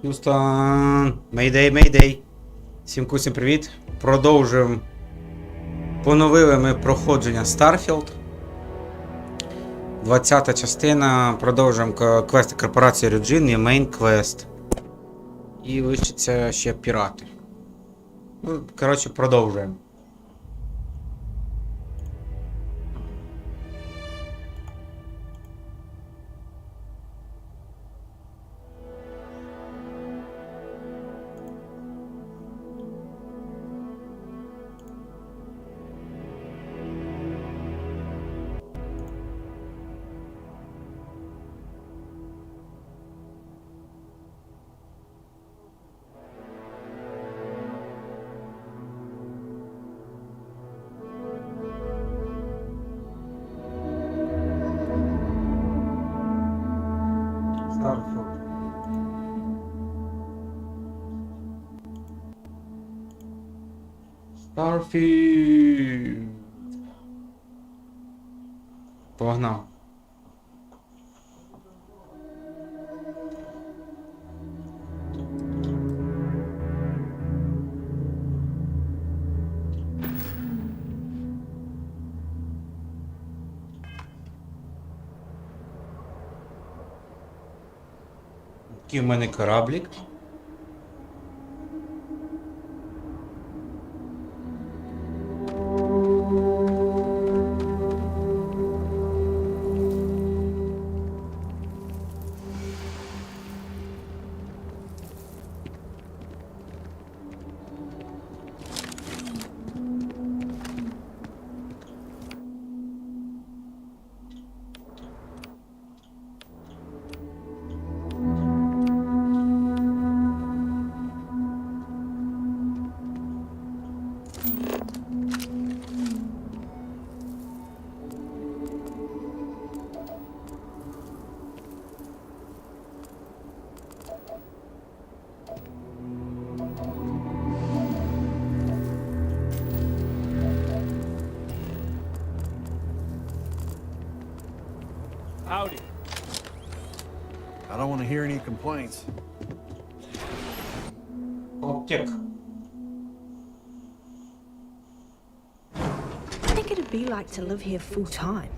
Х'юстон, мейдей. Всім привіт. Продовжуємо. Поновили ми проходження Starfield. 20-та частина. Продовжуємо квести корпорації Origin і мейн квест. І лишиться ще пірати. Ну, коротше, продовжуємо. Starfield. Starfield. Погнав. Який в мене кораблік? Howdy. I don't want to hear any complaints. Оптик. I think it'd be like to live here full time.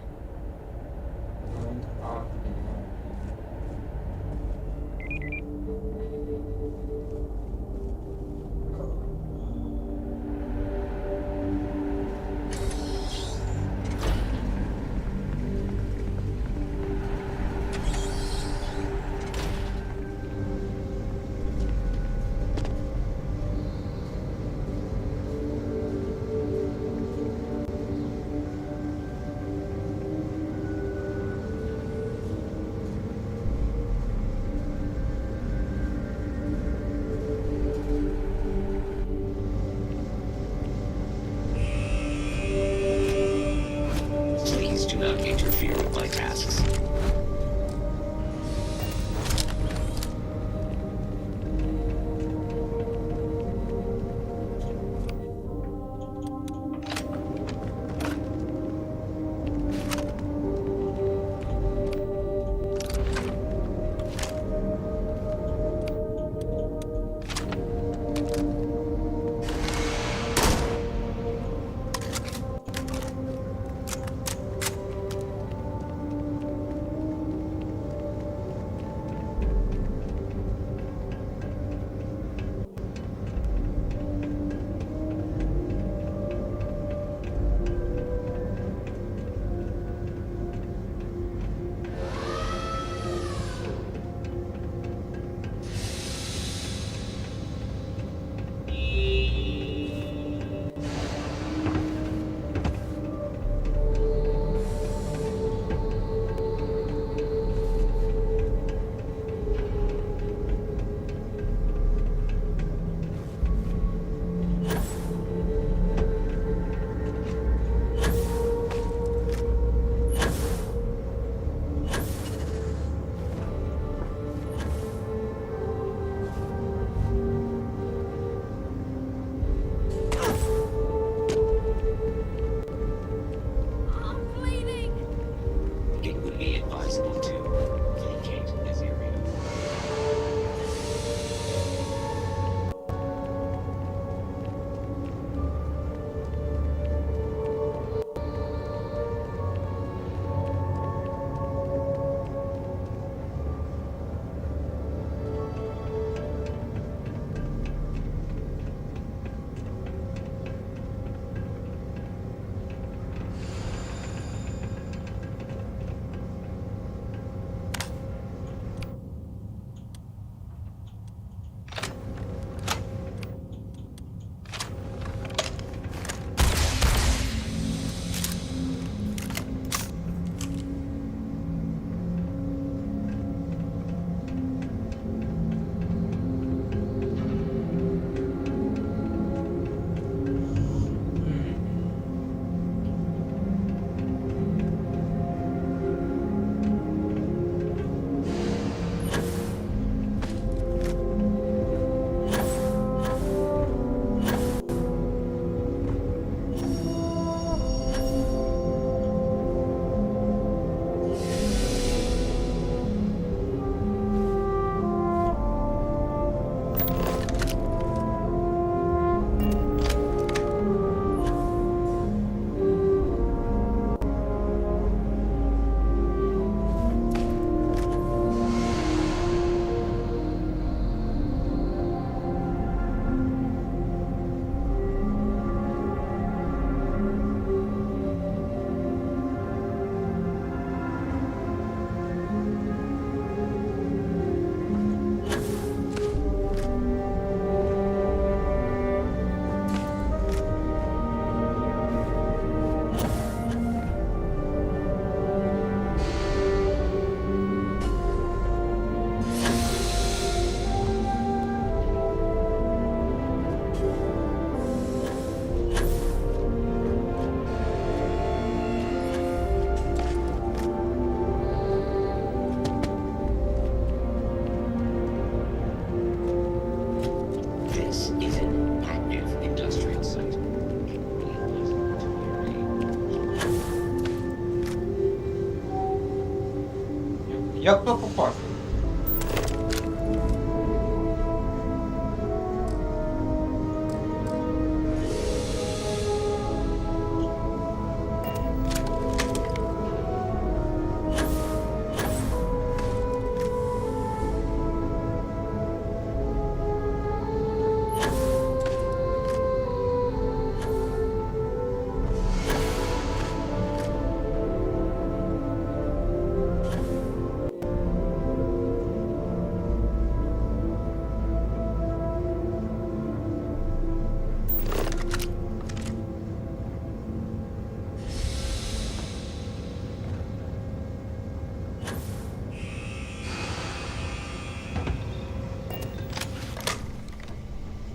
Як то попасти?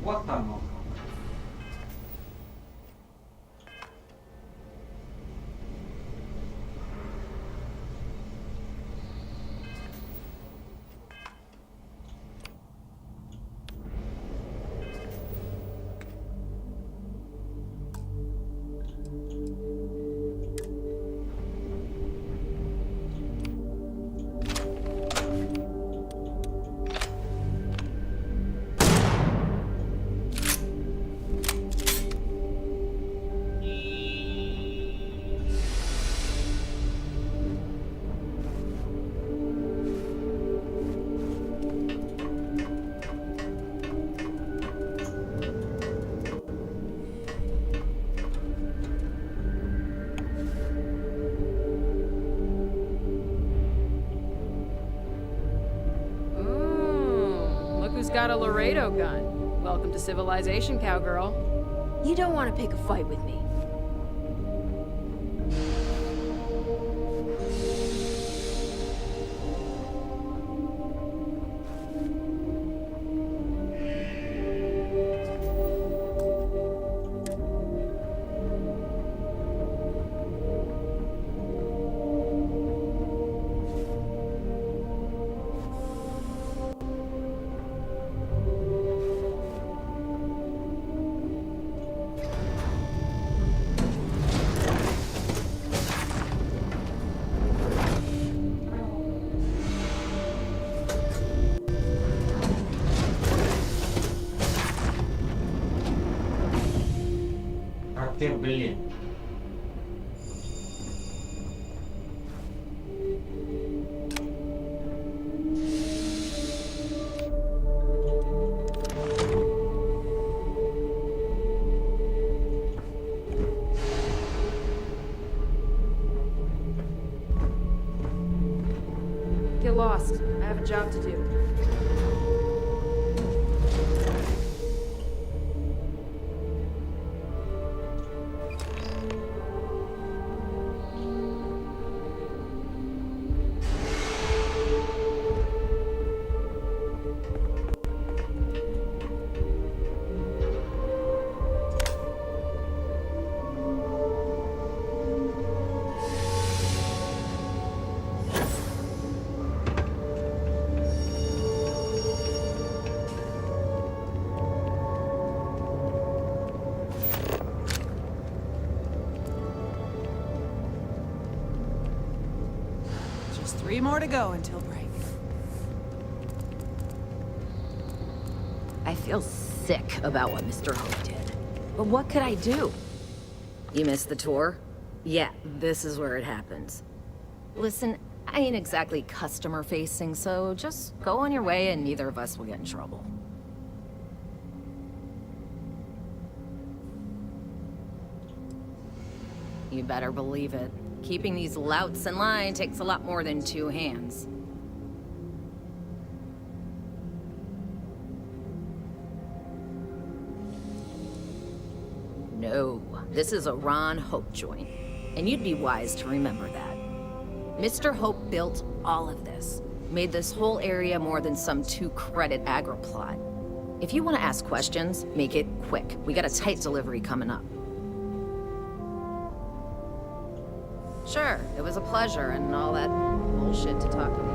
Вот оно. Look who's got a Laredo gun. Welcome to civilization, cowgirl. You don't want to pick a fight with me. Ах ты, блин. Get lost. I have a job to do. Just 3 more to go until break. I feel sick about what Mr. Hope did. But what could I do? You missed the tour? Yeah, this is where it happens. Listen, I ain't exactly customer facing, so just go on your way and neither of us will get in trouble. You better believe it. Keeping these louts in line takes a lot more than 2 hands. No, this is a Ron Hope joint, and you'd be wise to remember that. Mr. Hope built all of this, made this whole area more than some 2-credit agri-plot. If you want to ask questions, make it quick. We got a tight delivery coming up. Sure, it was a pleasure and all that bullshit to talk to you.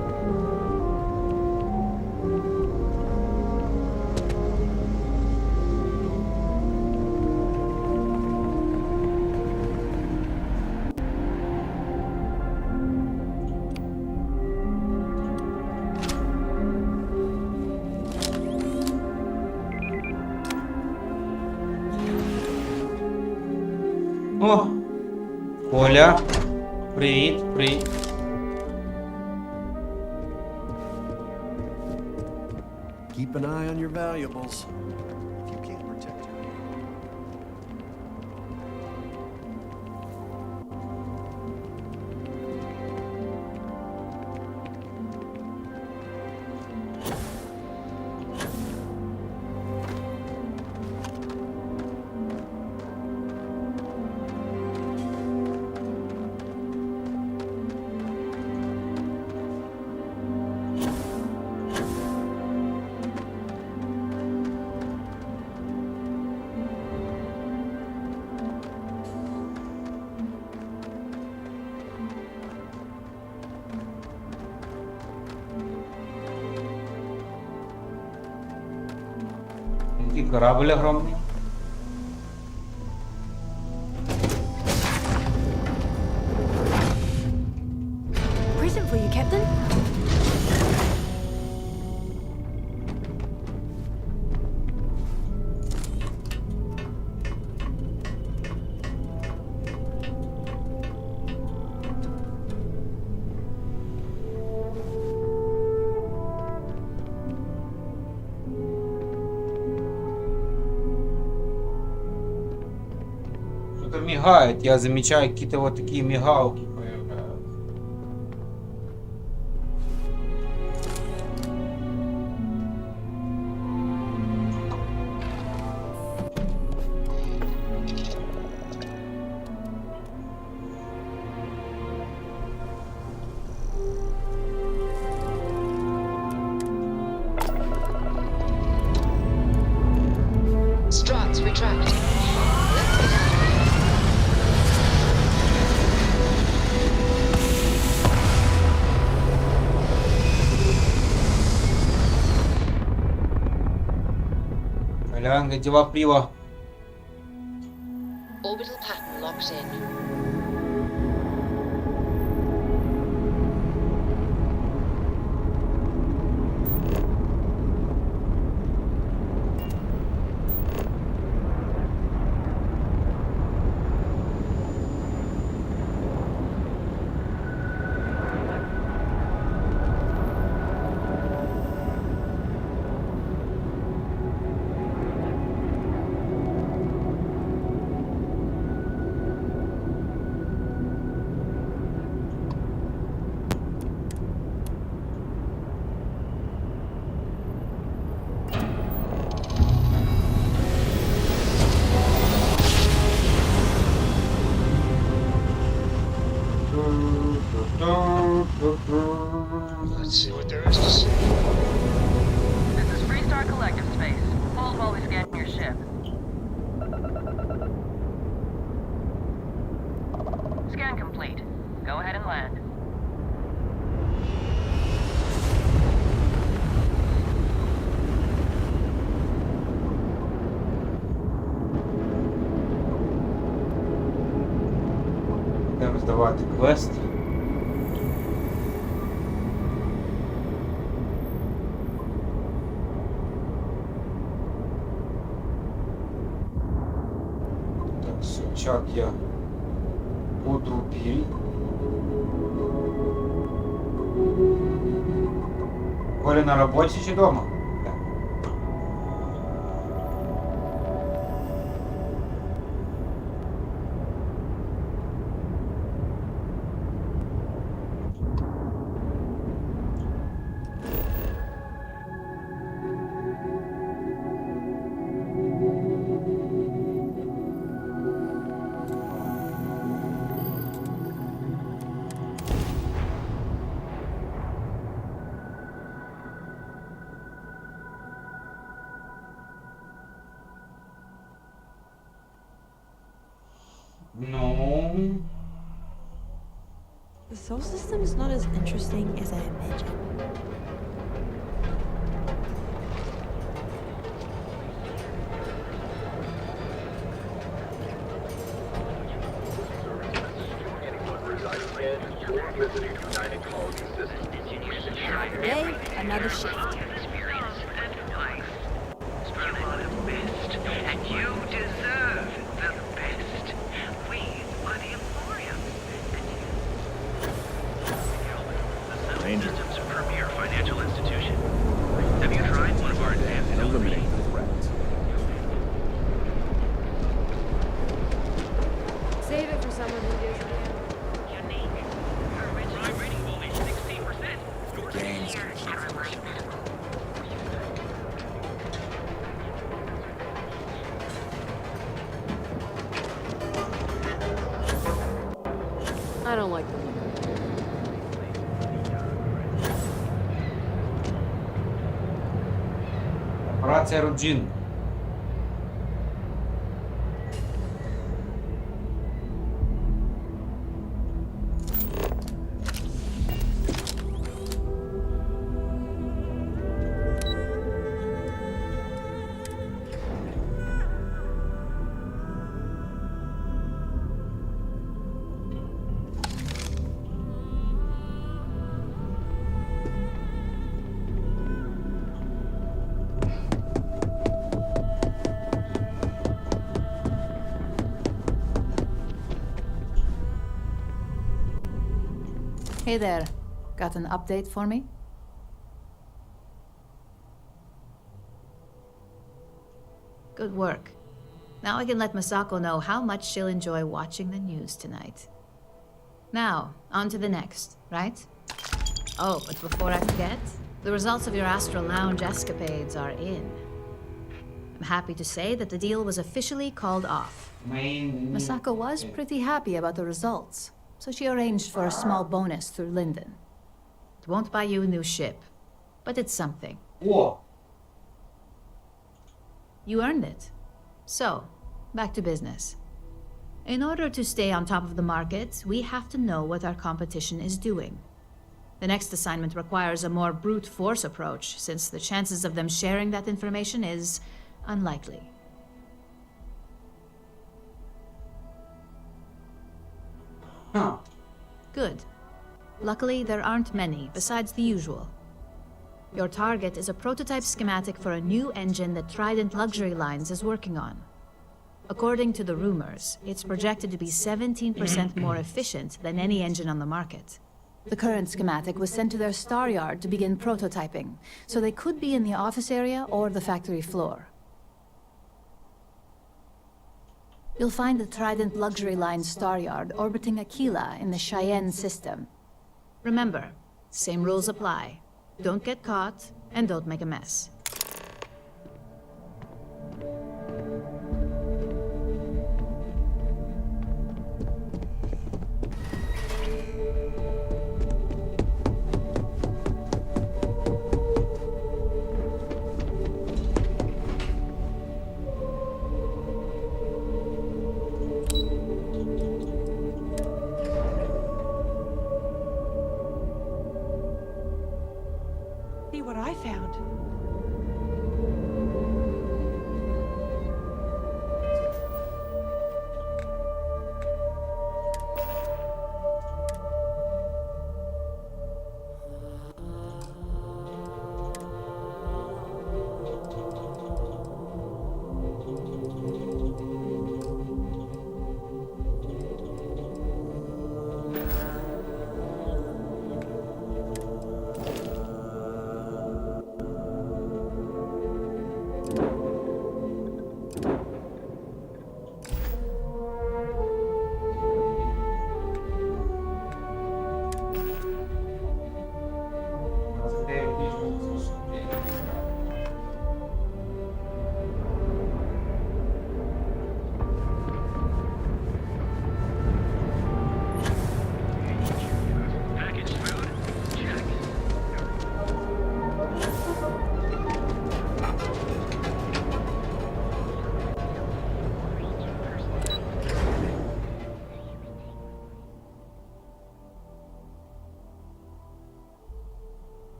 О! Поля. Привіт, привіт. Keep an eye on your valuables. If you can't protect it. Який корабль огромний. Present for you, Captain. Что-то мигает, я замечаю какие-то вот такие мигалки появляются. Struts retract. Let's get out of here. Колян, как дела, Прива? Orbital pattern locked in. Let's see what there is to see. This is Freestar Collective Space. Hold while we scan your ship. Scan complete. Go ahead and land. Будемо здавати квест. Так, все, чат я утрупил. Коля на роботі чи дома? Так. No. The solar system is not as interesting as I imagined. Today, another shift. And you deserve the best. We I don't like them. Операція Руджін. Hey there. Got an update for me? Good work. Now I can let Masako know how much she'll enjoy watching the news tonight. Now, on to the next, right? Oh, but before I forget, the results of your Astral Lounge escapades are in. I'm happy to say that the deal was officially called off. Masako was pretty happy about the results, so she arranged for a small bonus through Linden. It won't buy you a new ship, but it's something. О! You earned it. So, back to business. In order to stay on top of the market, we have to know what our competition is doing. The next assignment requires a more brute force approach, since the chances of them sharing that information is unlikely. Huh. Good. Luckily, there aren't many, besides the usual. Your target is a prototype schematic for a new engine that Trident Luxury Lines is working on. According to the rumors, it's projected to be 17% more efficient than any engine on the market. The current schematic was sent to their star yard to begin prototyping, so they could be in the office area or the factory floor. You'll find the Trident Luxury Line star yard orbiting Aquila in the Cheyenne system. Remember, same rules apply. Don't get caught, and don't make a mess. See what I found.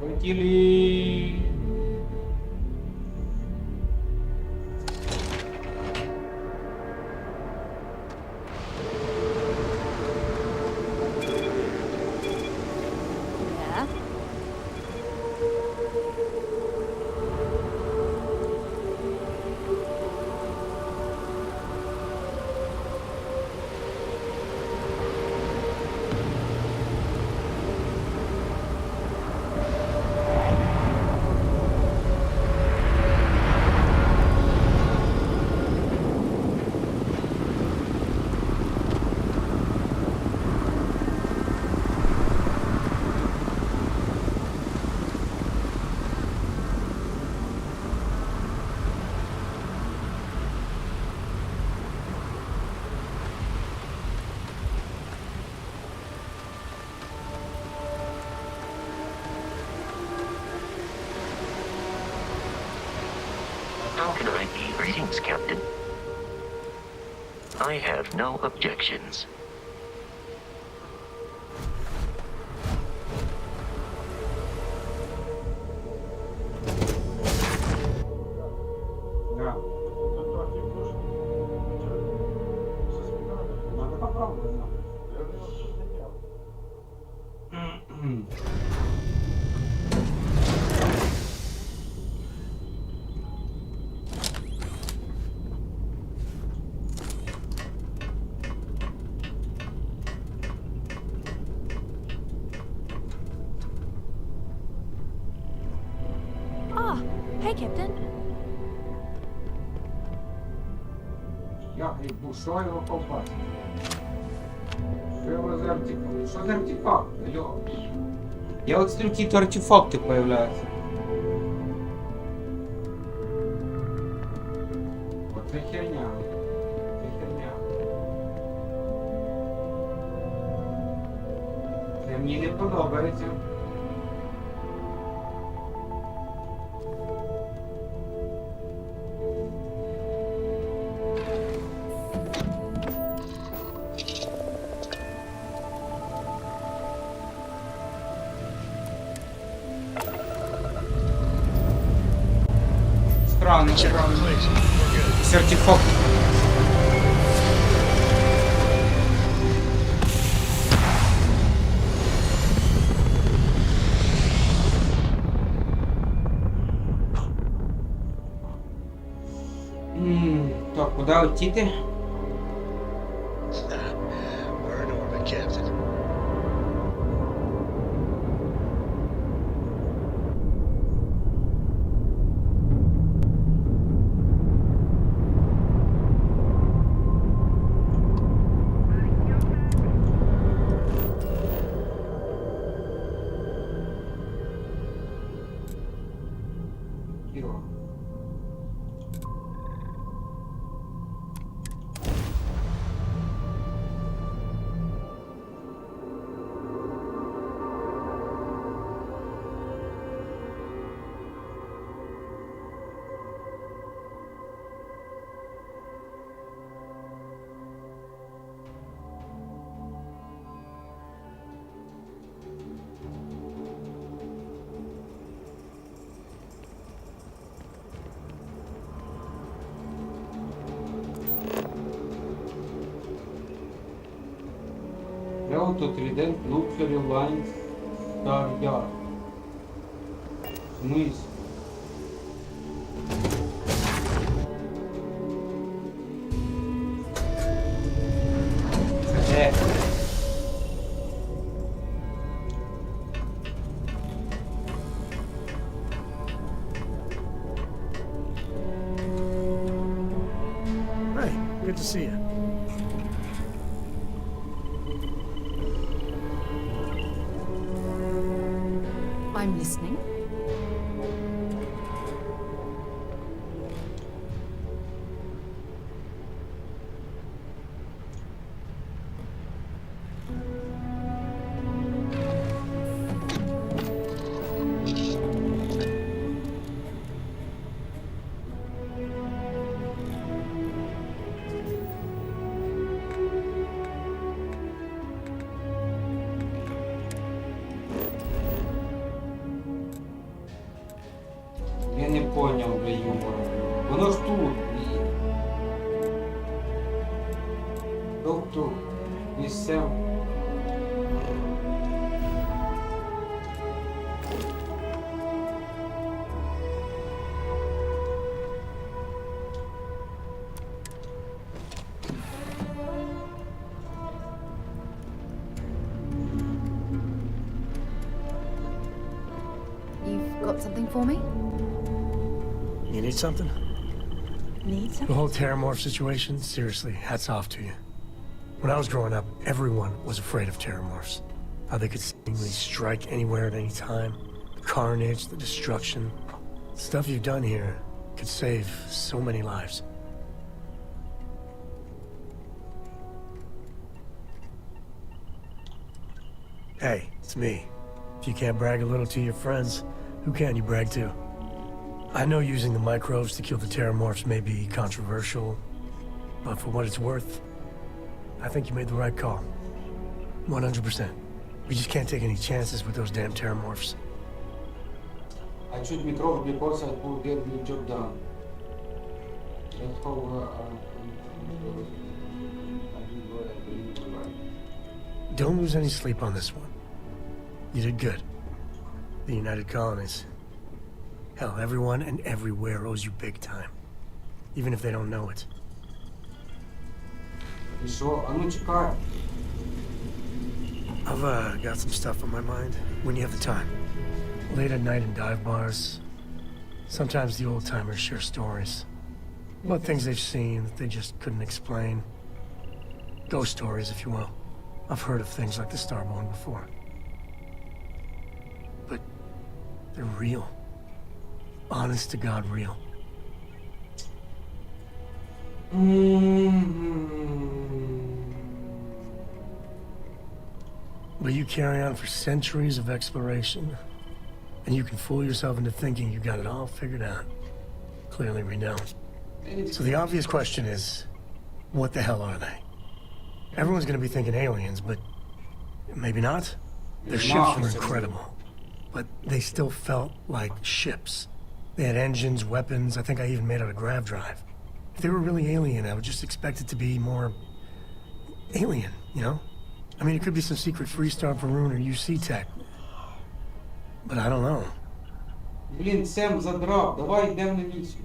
Полетели. Yeah? How can I be? Greetings, Captain. I have no objections. Да. Надо попробовать. Ah, hey, Captain. Я що його побачив? Що його за артефакт? Що за артефакт? Алло. Я от смотрю, какие-то артефакты появляются. Вот это херня. Это херня. Це мені не подобається. Странно, странно. Сертифакт. Так, куди летіти? We're in orbit, Captain. Йо. Delta Trident Luxury Lines Starfield. В смысле? Hey, good to see you. I'm listening. Я не понял, бля, юмора. Воно ж тут, блін. Тут. Місцем. You've got something for me? You need something? Need The something? whole Terramorph situation, seriously, hats off to you. When I was growing up, everyone was afraid of Terramorphs. How they could seemingly strike anywhere at any time. The carnage, the destruction. The stuff you've done here could save so many lives. Hey, it's me. If you can't brag a little to your friends, who can you brag to? I know using the microbes to kill the terramorphs may be controversial, but for what it's worth, I think you made the right call. 100%. We just can't take any chances with those damn terramorphs. I choose microbes because I could get the job done. That's how I believe right. Don't lose any sleep on this one. You did good. The United Colonies. Hell, everyone and everywhere owes you big time. Even if they don't know it. І що? А ну чекай. I've got some stuff on my mind when you have the time. Late at night in dive bars, sometimes the old-timers share stories about things they've seen that they just couldn't explain. Ghost stories, if you will. I've heard of things like the Starborn before. But they're real. Honest to God real. But you carry on for centuries of exploration, and you can fool yourself into thinking you got it all figured out. Clearly we don't. So the obvious question is, what the hell are they? Everyone's gonna be thinking aliens, but maybe not. Their ships were incredible, but they still felt like ships. They had engines, weapons, I think I even made out a grav drive. If they were really alien, I would just expect it to be more alien, you know? I mean, it could be some secret Freestar Varun or UC tech. But I don't know. Блін, Сем задрав, давай йдемо на місію.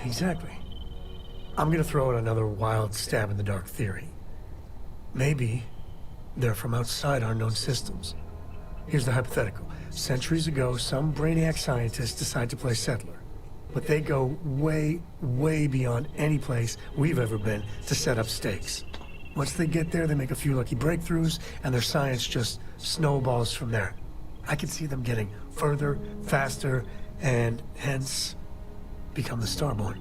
Exactly. I'm gonna throw out another wild stab in the dark theory. Maybe they're from outside our known systems. Here's the hypothetical. Centuries ago, some brainiac scientists decide to play settler. But they go way, way beyond any place we've ever been to set up stakes. Once they get there, they make a few lucky breakthroughs, and their science just snowballs from there. I can see them getting further, faster, and hence become the Starborn.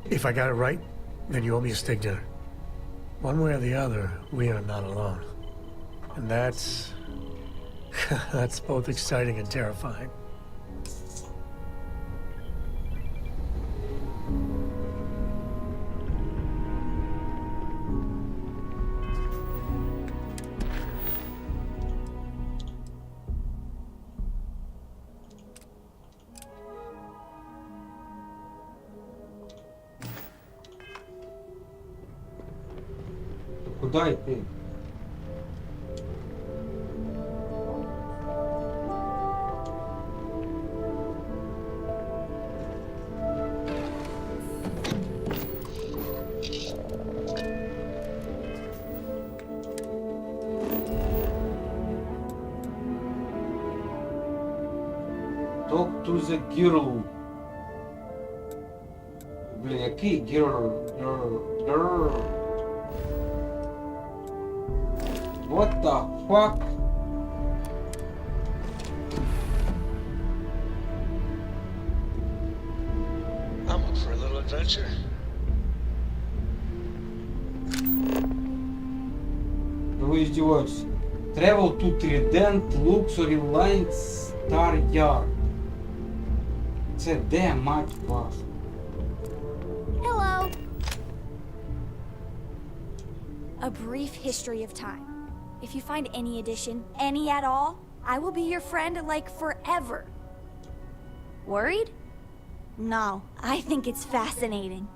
If I got it right, then you owe me a steak dinner. One way or the other, we are not alone. And that's... that's both exciting and terrifying. Куда йти? Talk to the girl. Блін, який girl? Girl. What the fuck? I'm up for a little adventure. Ви издеваетесь. Travel to Trident Luxury Line Star Yard. Це де, мать вашу? Hello. A brief history of time. If you find any edition, any at all, I will be your friend like forever. Worried? No, I think it's fascinating.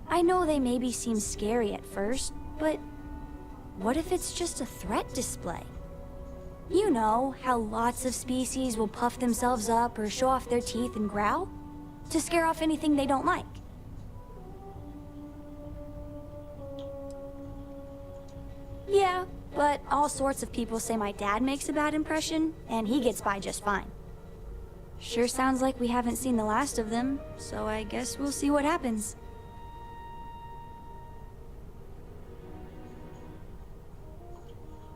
I know they maybe seem scary at first, but what if it's just a threat display? You know how lots of species will puff themselves up or show off their teeth and growl? To scare off anything they don't like. Yeah, but all sorts of people say my dad makes a bad impression, and he gets by just fine. Sure sounds like we haven't seen the last of them, so I guess we'll see what happens.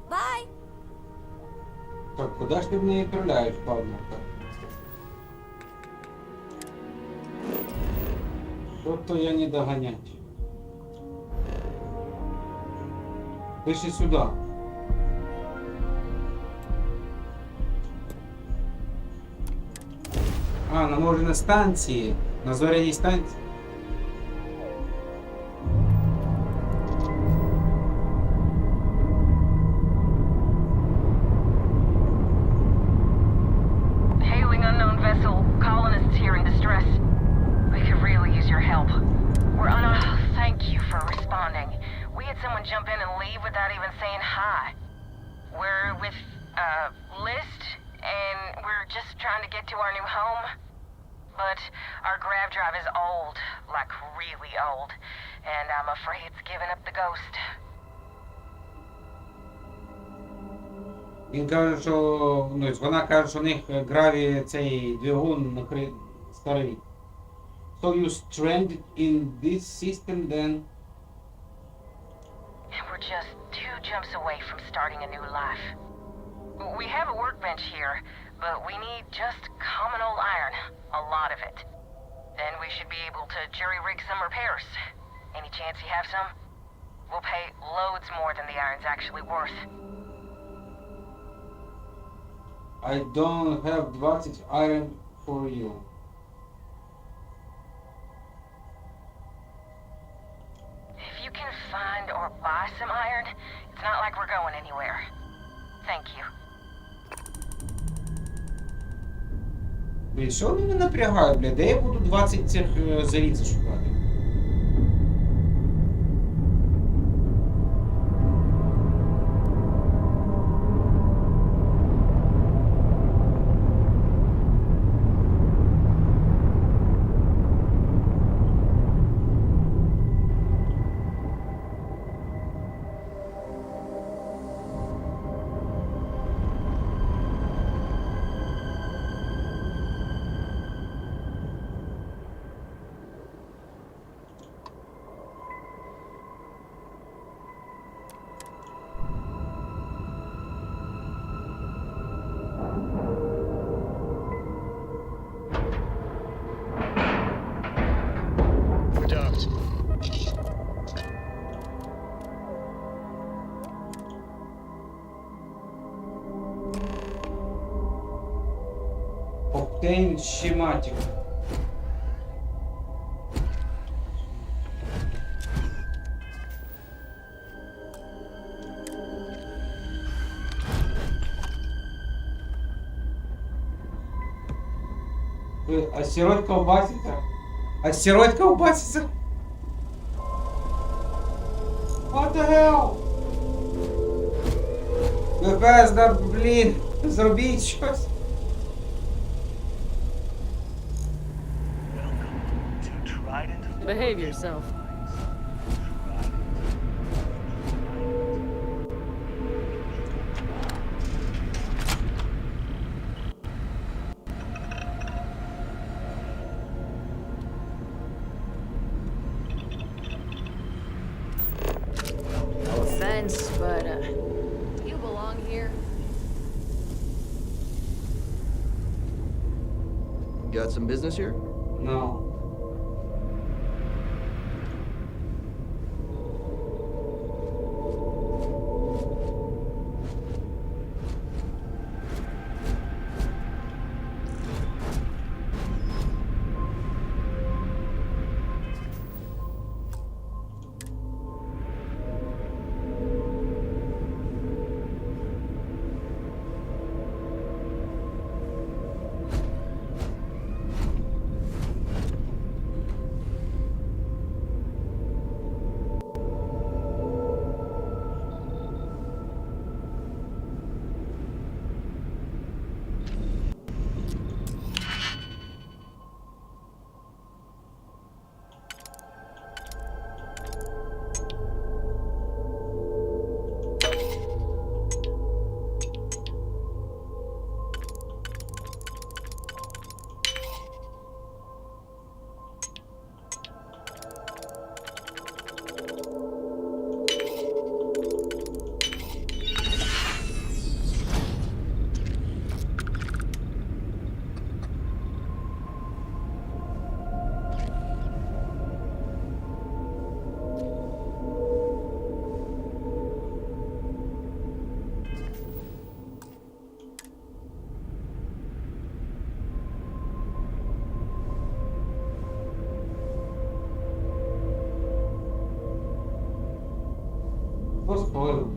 Bye! Так, куда ж ты меня отправляешь, падлка? Что-то я не догонять. Пиши сюди. А, нам може на станції. На зоряній станції. Hailing unknown vessel. Colonists here in distress. We could really use your help. We're on a... Thank you for responding. We had someone jump in and leave without even saying hi. We're with, List, and we're just trying to get to our new home. But our grav drive is old, like really old, and I'm afraid it's giving up the ghost. Він каже, що... Ну, вона каже, що у них граві цей двигун старий. So you stranded in this system then? And we're just 2 jumps away from starting a new life. We have a workbench here, but we need just common old iron, a lot of it. Then we should be able to jury-rig some repairs. Any chance you have some? We'll pay loads more than the iron's actually worth. I don't have 20 iron for you. If you can find or buy some iron, it's not like we're going anywhere. Thank you. Блін, що вони мене напрягають, бля? Де я буду 20 цих заліців шукати? We're docked. Obtain schematic. Астероид колбасится? Астероид колбасится? What the hell? Бефезда, блін, зробіть щось. Behave yourself. No offense, but, do you belong here? Got some business here? No. Поспорив.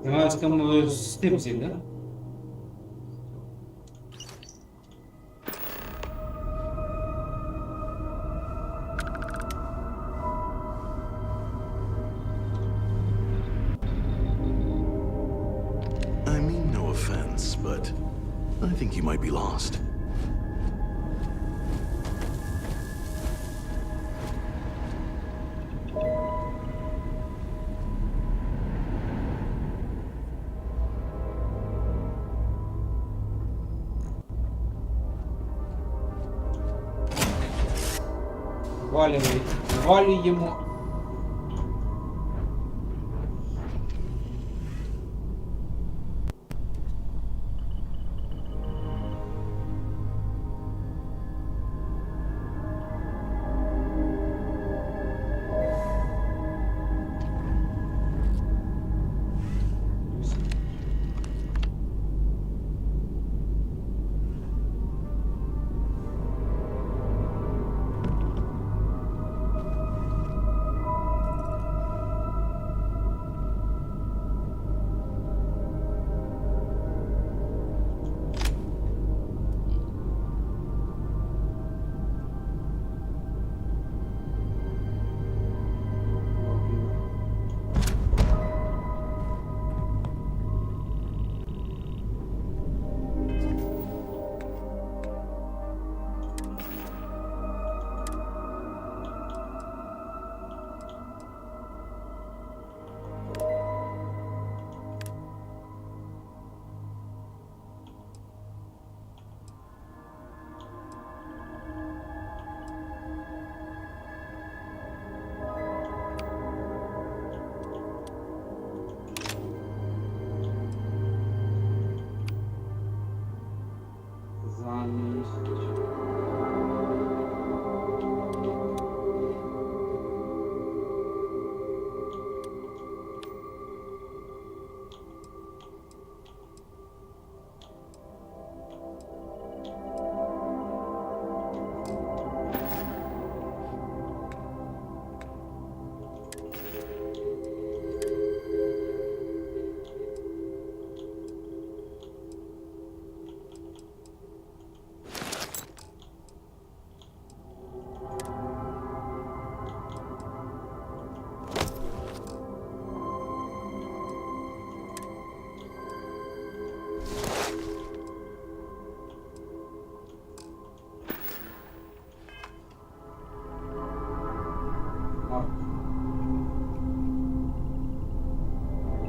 Ти маєш там з тим взяти, да? I mean no offense, but I think you might be lost. Валюємо.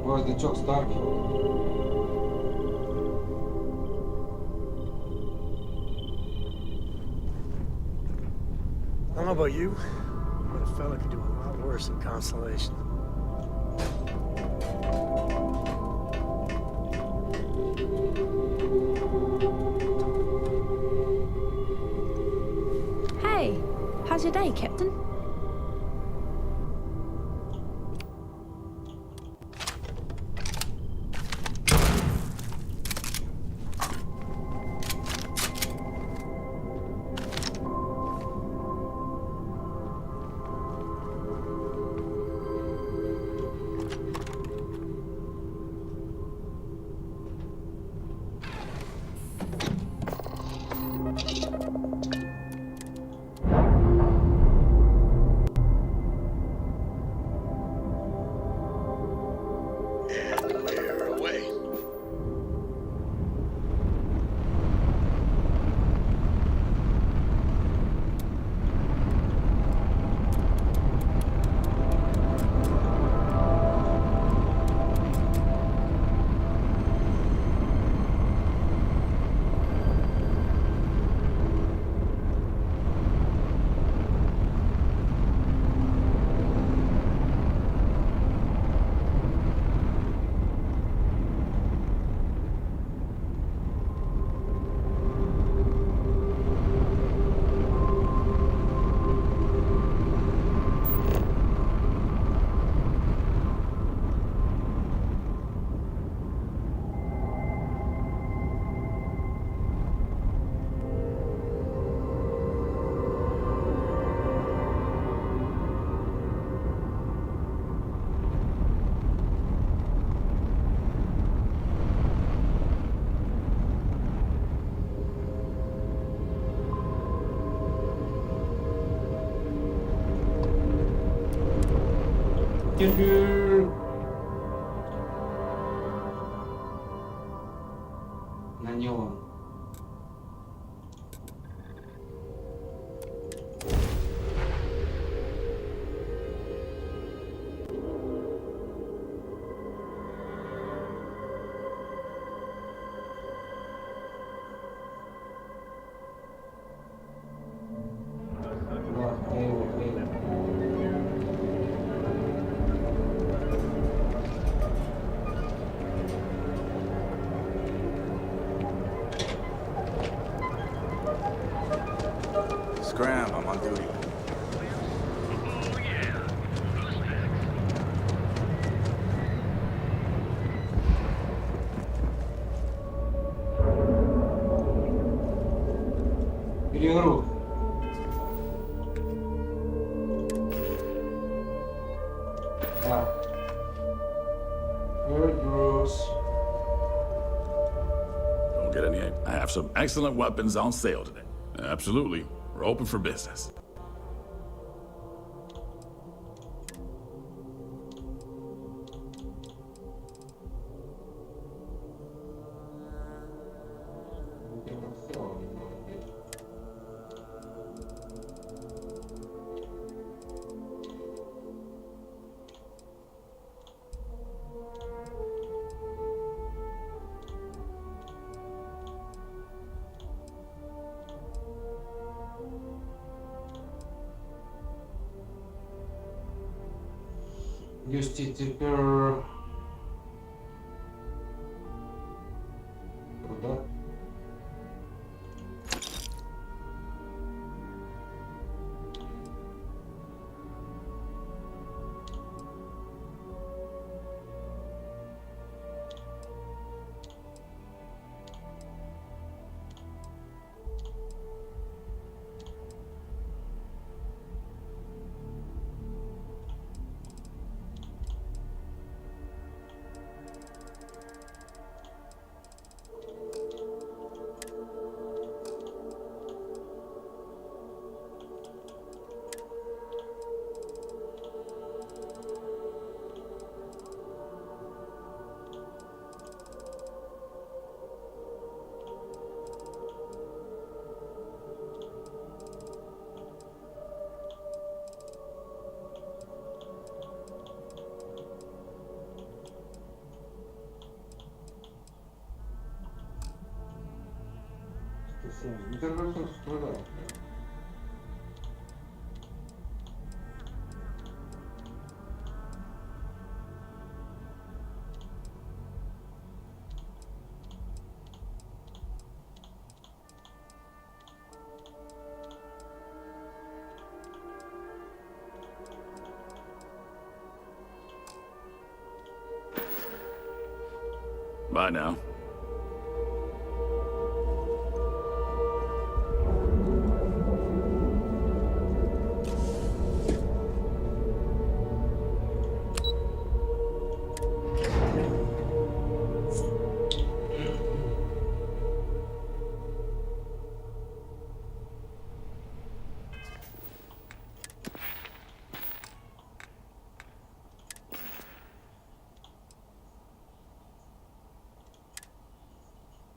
Гвоздячок Starfield. I don't know about you, but a fella could do a lot worse than Constellation. Hey, how's your day, Captain? На нього. Scram, I'm on duty. Перегруз. Да. Перегруз. Don't get any. I have some excellent weapons on sale today. Absolutely. We're open for business. Юсти теперь... Куда? Интернет страдает. Bye now.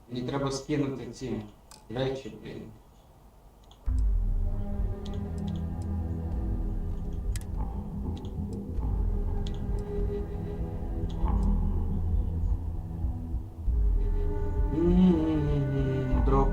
Мені треба скинути ці речі, блін. Дроп.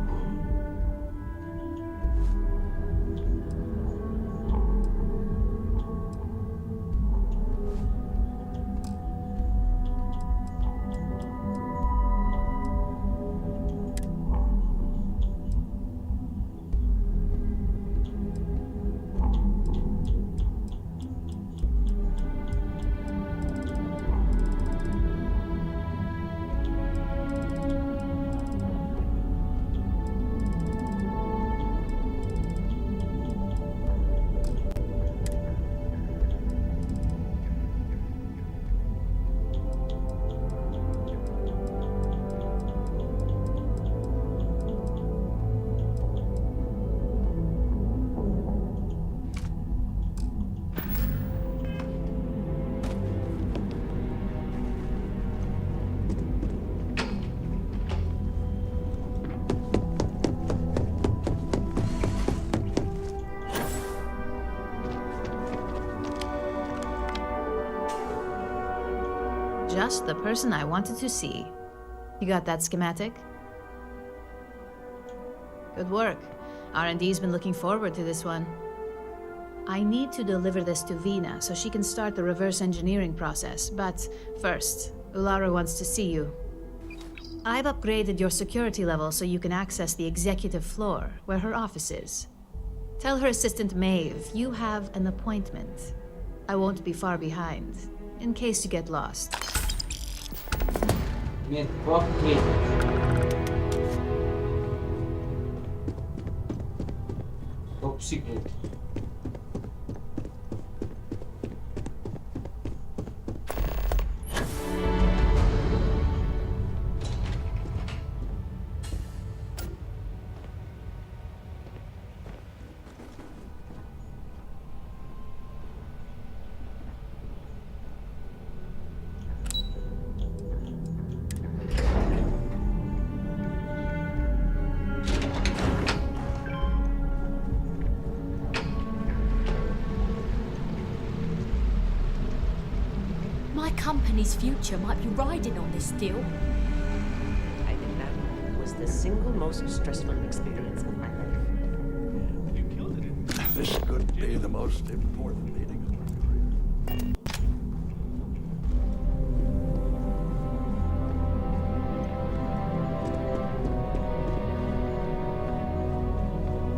Just the person I wanted to see. You got that schematic? Good work. R&D's been looking forward to this one. I need to deliver this to Vina so she can start the reverse engineering process, but first, Ularu wants to see you. I've upgraded your security level so you can access the executive floor, where her office is. Tell her assistant Maeve you have an appointment. I won't be far behind, in case you get lost. Man, fuck me. Top secret. My company's future might be riding on this deal. I think that was the single most stressful experience of my life. You killed it. This could be the most important meeting of my career.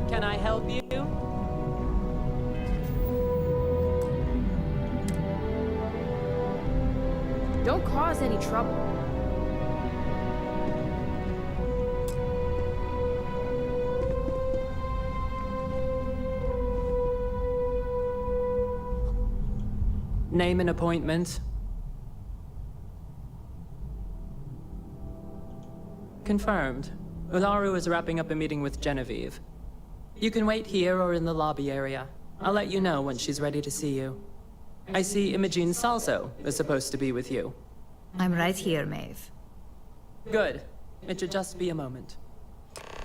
Can I help you? Don't cause any trouble. Name an appointment. Confirmed. Ularu is wrapping up a meeting with Genevieve. You can wait here or in the lobby area. I'll let you know when she's ready to see you. I see Imogene Salso is supposed to be with you. I'm right here, Maeve. Good. It should just be a moment.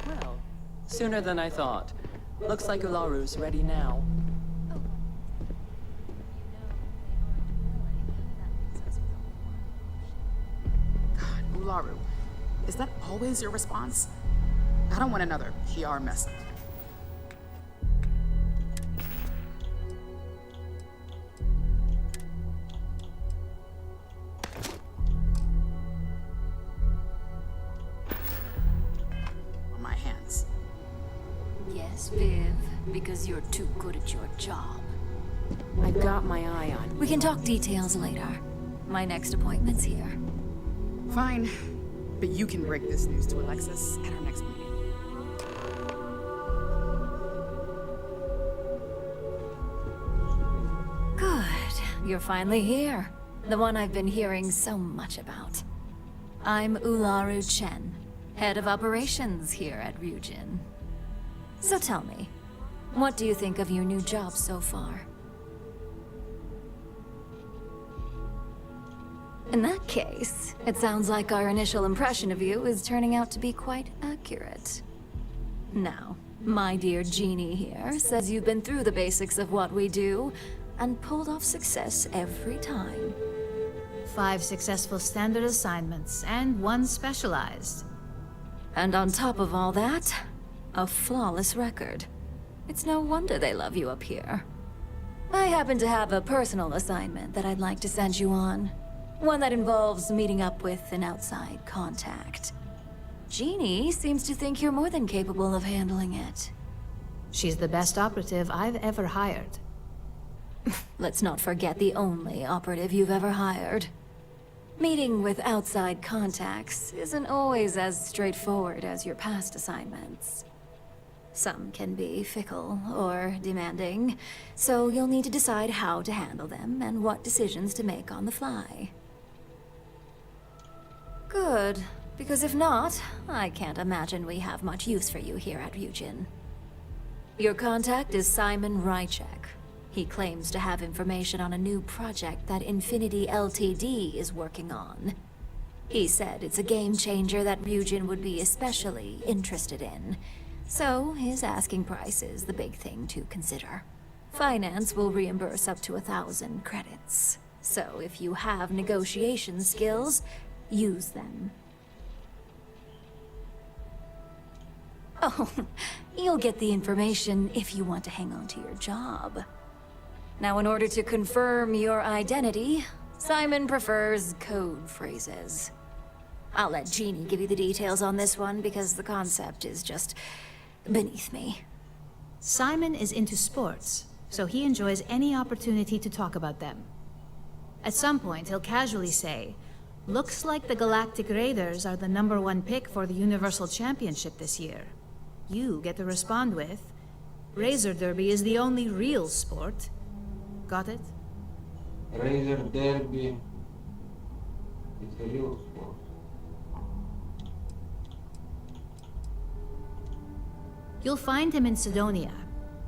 Well, sooner than I thought. Looks like Ularu's ready now. God, Ularu, is that always your response? I don't want another PR mess. Yes, Viv, because you're too good at your job. I've got my eye on. We can talk details later. My next appointment's here. Fine, but you can break this news to Alexis at our next meeting. Good. You're finally here. The one I've been hearing so much about. I'm Ularu Chen, head of operations here at Ryujin. So tell me, what do you think of your new job so far? In that case, it sounds like our initial impression of you is turning out to be quite accurate. Now, my dear Jeannie here says you've been through the basics of what we do and pulled off success every time. 5 successful standard assignments and 1 specialized. And on top of all that, a flawless record. It's no wonder they love you up here. I happen to have a personal assignment that I'd like to send you on. One that involves meeting up with an outside contact. Jeannie seems to think you're more than capable of handling it. She's the best operative I've ever hired. Let's not forget the only operative you've ever hired. Meeting with outside contacts isn't always as straightforward as your past assignments. Some can be fickle or demanding, so you'll need to decide how to handle them and what decisions to make on the fly. Good, because if not, I can't imagine we have much use for you here at Ryujin. Your contact is Simon Rychek. He claims to have information on a new project that Infinity Ltd is working on. He said it's a game changer that Ryujin would be especially interested in. So, his asking price is the big thing to consider. Finance will reimburse up to 1,000 credits. So if you have negotiation skills, use them. Oh, you'll get the information if you want to hang on to your job. Now, in order to confirm your identity, Simon prefers code phrases. I'll let Jeannie give you the details on this one because the concept is just beneath me. Simon is into sports, so he enjoys any opportunity to talk about them. At some point, he'll casually say, "Looks like the Galactic Raiders are the #1 pick for the Universal Championship this year." You get to respond with, "Razor Derby is the only real sport." Got it? Razor Derby is the real sport. You'll find him in Sidonia,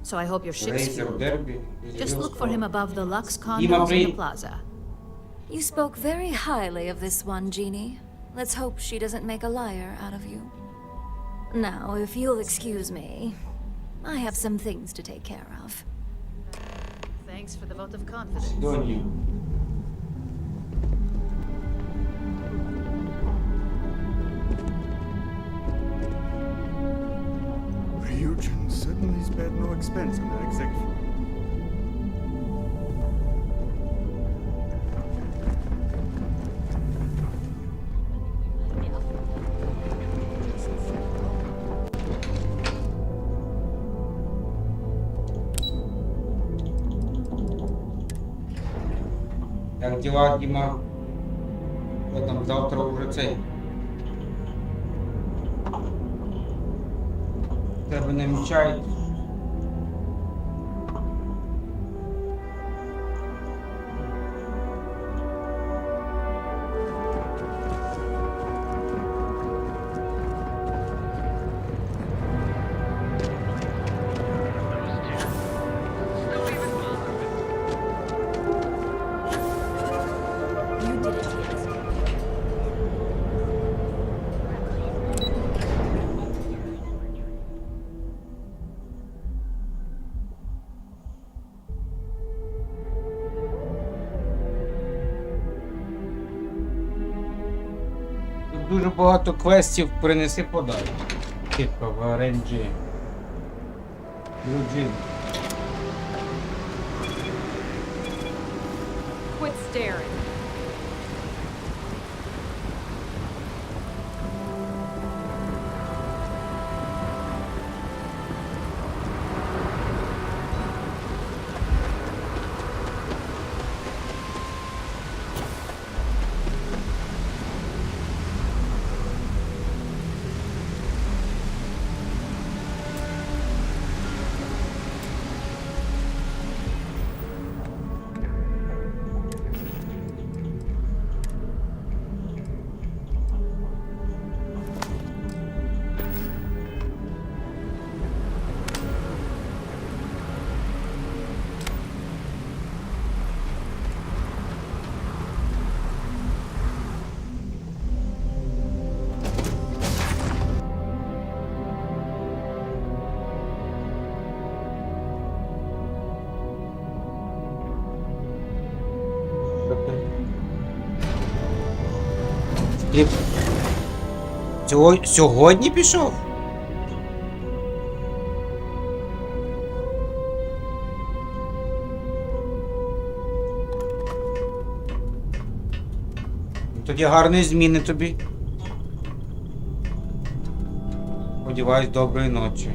so I hope your ship's Razor fueled. Derby is the Just real look for sport. him above the Lux condos in the plaza. You spoke very highly of this one, Jeannie. Let's hope she doesn't make a liar out of you. Now, if you'll excuse me, I have some things to take care of. Thanks for the vote of confidence. Sidonia. Ryujin certainly spared no expense on their exec fee. Як діла, Діма? Що там завтра вже цей? Тебе намічають. You did it, yes. Тут дуже багато квестів принеси подай. Типа в RNG. Люджин. Quit staring. Ти сьогодні пішов? Тоді гарної зміни тобі. Сподіваюсь, доброї ночі.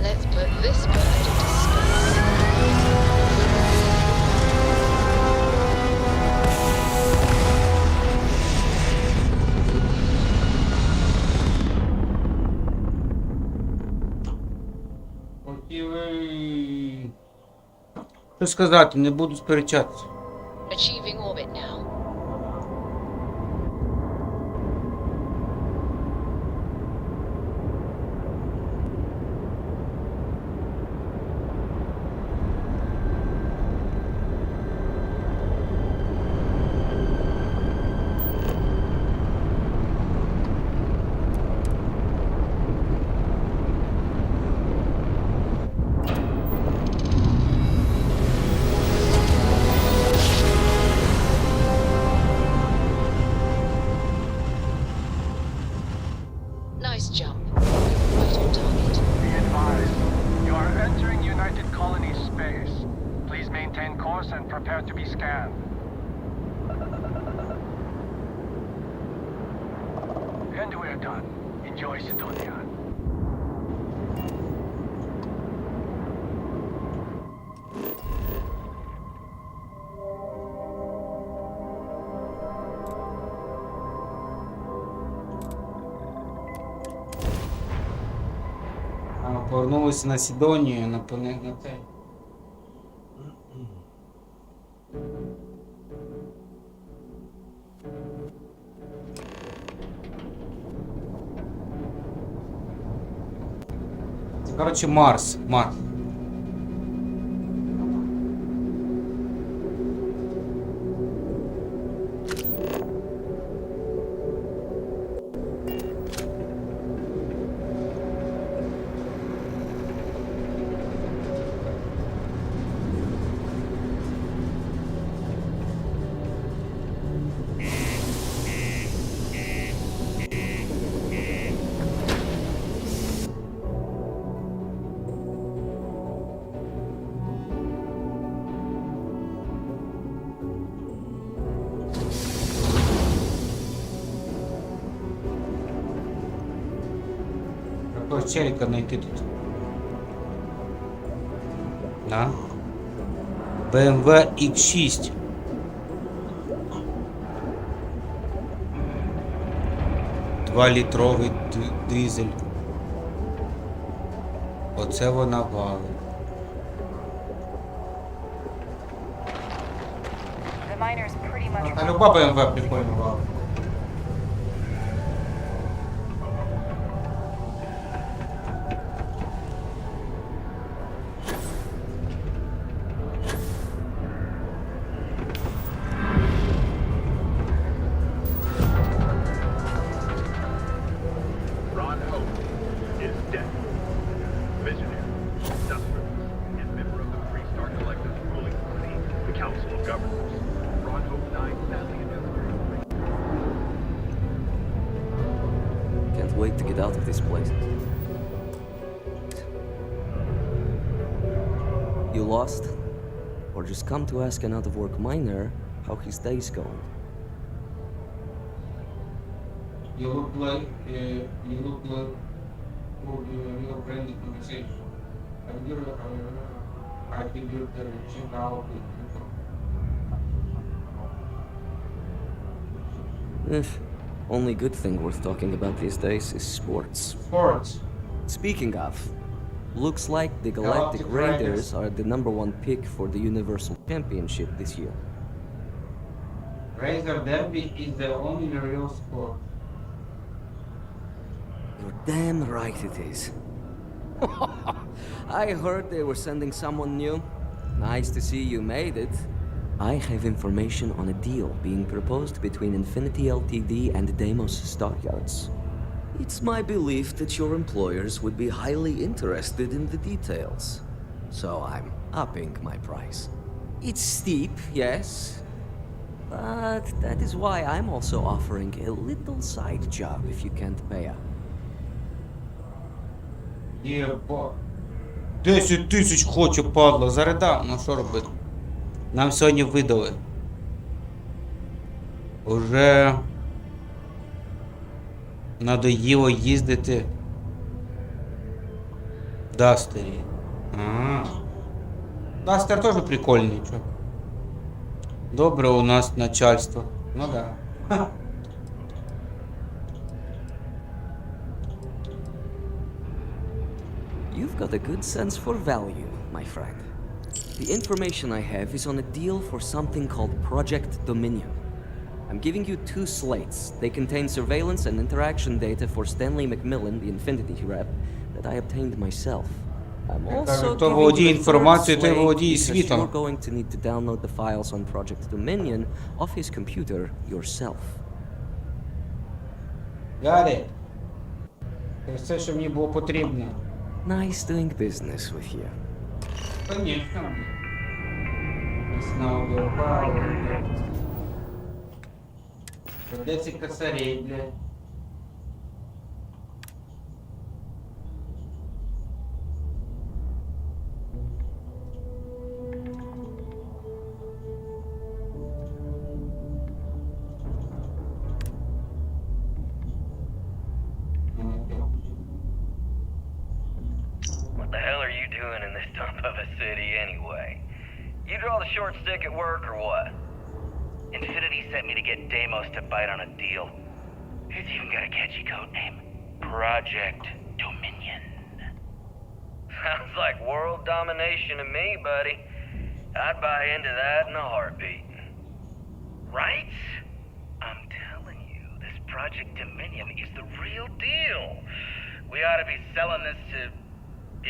Let's put this bird into space. Що сказати, не буду сперечатися. Achieving orbit now. course and prepare to be scanned. And we're done. Enjoy Sidonia. Повернулися на Сідонію, на це. Це, коротше, Марс. Якогось челіка знайти тут. Да? BMW X6. Двалітровий дизель. Оце вона валить. А люба BMW прикольно валить. Wait to get out of this place. You lost? Or just come to ask an out-of-work miner how his day's going? You look like your friendly conversation. I figured that reaching out Only good thing worth talking about these days is sports. Sports. Speaking of, looks like the Galactic Raiders are the #1 pick for the Universal Championship this year. Razor Derby is the only real sport. You're damn right it is. I heard they were sending someone new. Nice to see you made it. I have information on a deal being proposed between Infinity Ltd and Deimos Stockyards. It's my belief that your employers would be highly interested in the details. So I'm upping my price. It's steep, yes, but that is why I'm also offering a little side job if you can't pay up. Єба. 10 тисяч хочу, падла. Зарядав. Ну що робити? Нам сьогодні видали. Уже надоїло їздити в Дастері. Дастер теж прикольний, чо? Добре у нас начальство. Ну да. You've got a good sense for value, my friend. The information I have is on a deal for something called Project Dominion. I'm giving you 2 slates. They contain surveillance and interaction data for Stanley McMillan, the Infinity rep, that I obtained myself. I'm also giving you a 3rd slate because you're going to need to download the files on Project Dominion off his computer yourself. Got it. Це все, що мені було потрібно. Nice doing business with you. Конечно. Снова вирвало. Де ці косарі, блядь? city anyway? You draw the short stick at work or what? Infinity sent me to get Deimos to bite on a deal. It's even got a catchy code name. Project Dominion. Sounds like world domination to me, buddy. I'd buy into that in a heartbeat. Right? I'm telling you, this Project Dominion is the real deal. We ought to be selling this to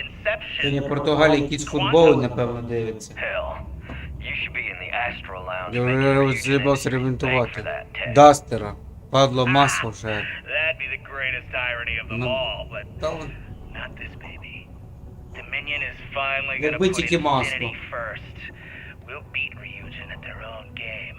Inception. Сьогодні в Португалії якийсь футбол, напевно, дивиться. Hell, you should be in the Astro Lounge. Я вже з'їбався ремонтувати. Дастера. Падло масло вже. That'd be the greatest irony of them all, but not this baby. Dominion is finally gonna Якби put тільки масло. Infinity first. We'll beat Ryujin at their own game.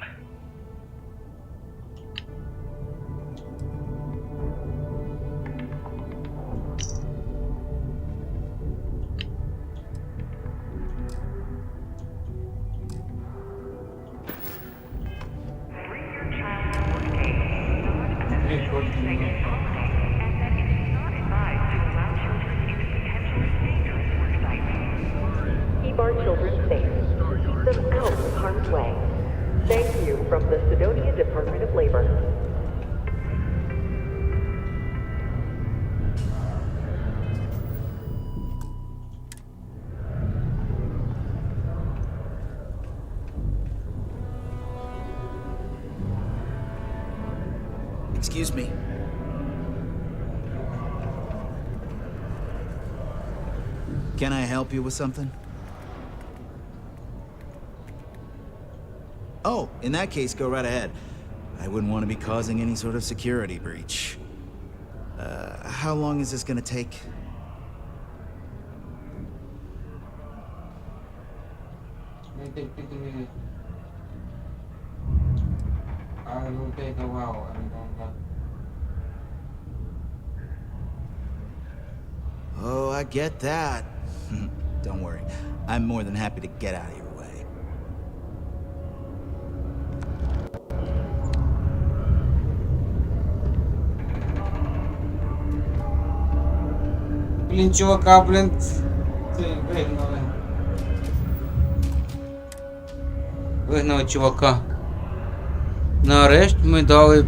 Keep our children safe. Keep them out of harm's way. Thank you from the Sidonia Department of Labor. Excuse me. Can I help you with something? Oh, in that case, go right ahead. I wouldn't want to be causing any sort of security breach. How long is this gonna take? I will take a while. Oh, I get that. Don't worry. I'm more than happy to get out of your way. Блін, чувака, блін. Це вигнали. Вигнали чувака. На арешт ми дали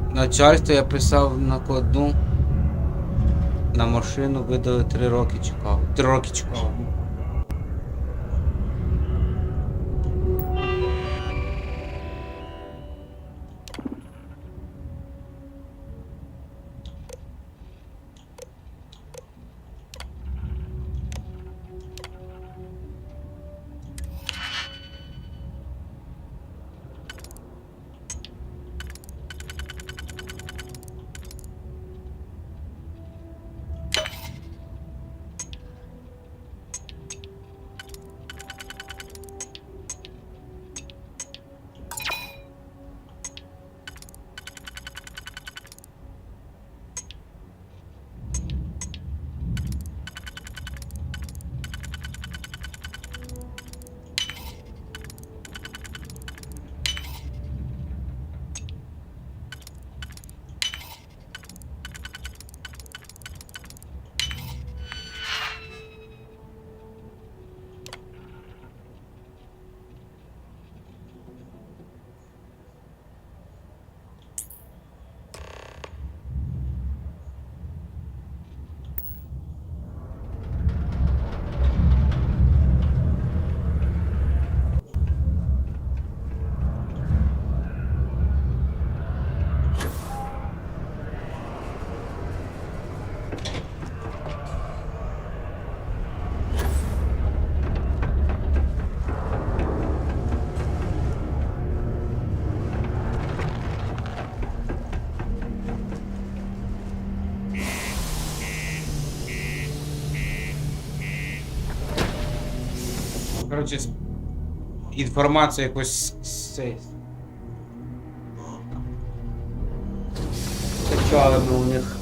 начальство, я писав накладну. На машину видали 3 роки чекав. 3 роки чекав. Коротше, інформацію якось скачали ми у них.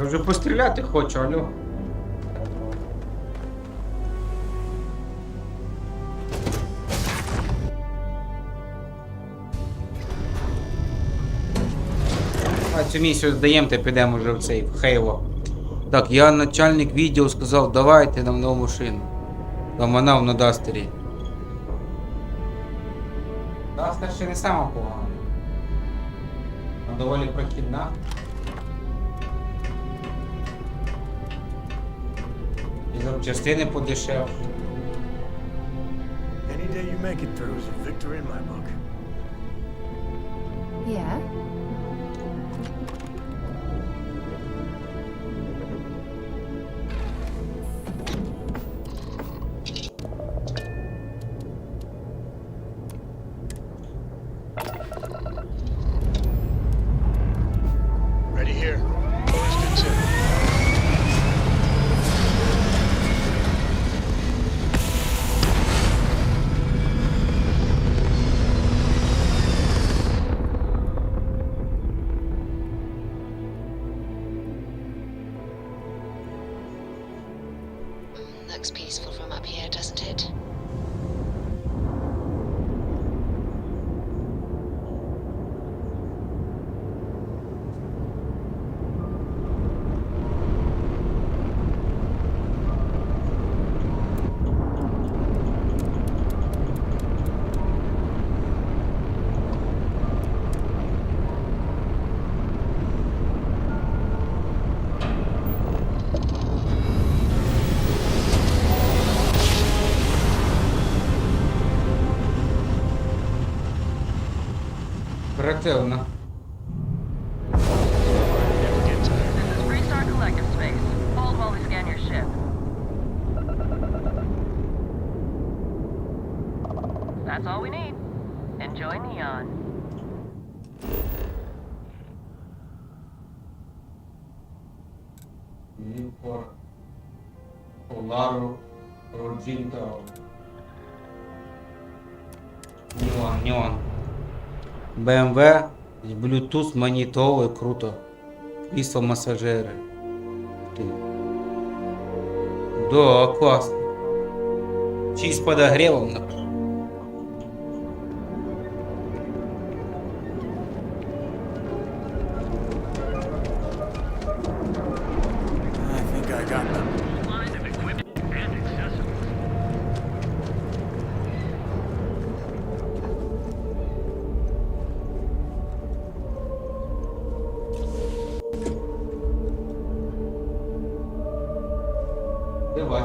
Я вже постріляти хочу, алло. А цю місію здаємо та підемо вже в цей, в Хейло. Так, я начальник відділу сказав, давайте нам нову машину. Там вона в Надастері. Дастер ще не сама погана. Вона доволі прохідна. І запчастини подешевші. Any day you make it through is a victory in my book. Yeah? Ready here. Orders considered. Looks peaceful from up here, doesn't it? Оперативно. This is Freestar Collective Space. Hold while we scan your ship. That's all we need. Enjoy Neon. Newport, Polaro, Rodzinto. Неон. BMW з Bluetooth монітовою, круто. Крісло масажири. Да, класно. Чи з подогревом, наприклад. I think I got them. Давай.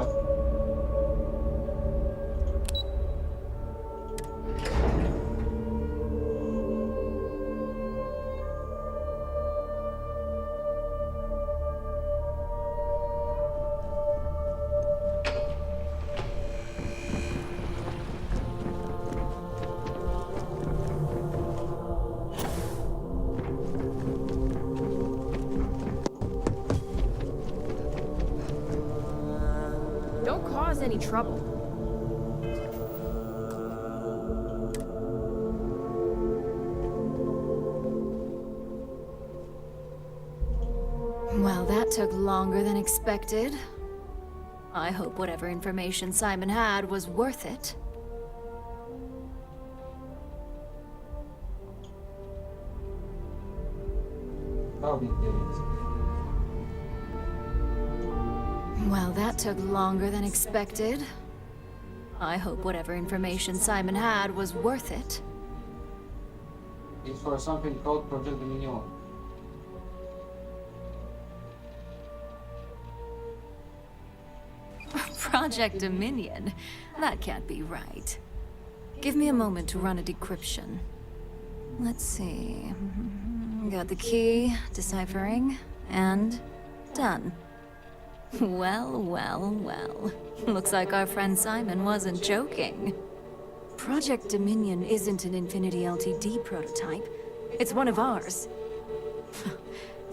Don't cause any trouble. Well, that took longer than expected. I hope whatever information Simon had was worth it. Well, that took longer than expected. I hope whatever information Simon had was worth it. It's for something called Project Dominion. Project Dominion? That can't be right. Give me a moment to run a decryption. Let's see. Got the key, deciphering, and done. Well, well, well. Looks like our friend Simon wasn't joking. Project Dominion isn't an Infinity LTD prototype. It's one of ours.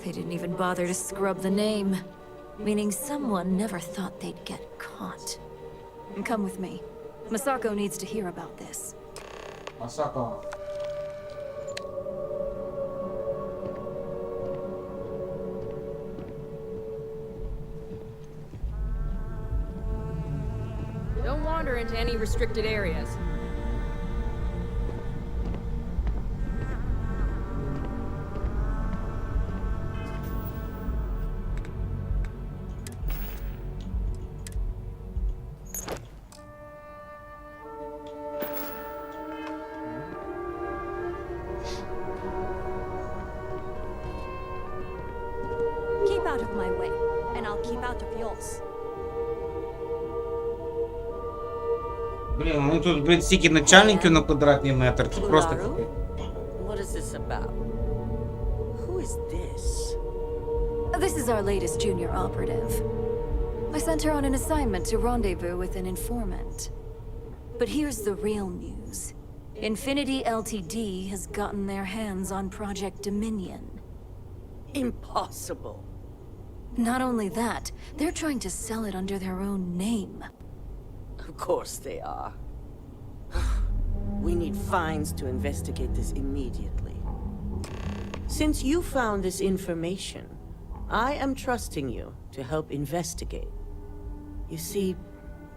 They didn't even bother to scrub the name. Meaning someone never thought they'd get caught. Come with me. Masako needs to hear about this. Masako. any restricted areas. Keep out of my way, and I'll keep out of yours. Блин, ну тут, блин, стики начальники на квадратный метр. Тут просто... What is this about? Who is this? This is our latest junior operative. I sent her on an assignment to rendezvous with an informant. But here's the real news. Infinity Ltd. has gotten their hands on Project Dominion. Impossible. Not only that, they're trying to sell it under their own name. Of course they are. We need fines to investigate this immediately. Since you found this information, I am trusting you to help investigate. You see,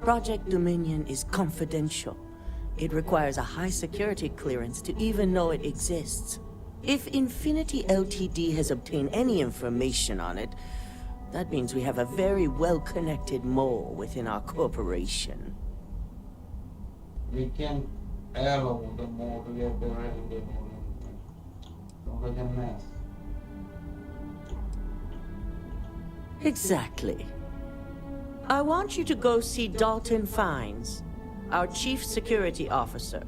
Project Dominion is confidential. It requires a high security clearance to even know it exists. If Infinity Ltd. has obtained any information on it, that means we have a very well-connected mole within our corporation. We can allow the mole to get the mess. Exactly. I want you to go see Dalton Fines, our chief security officer.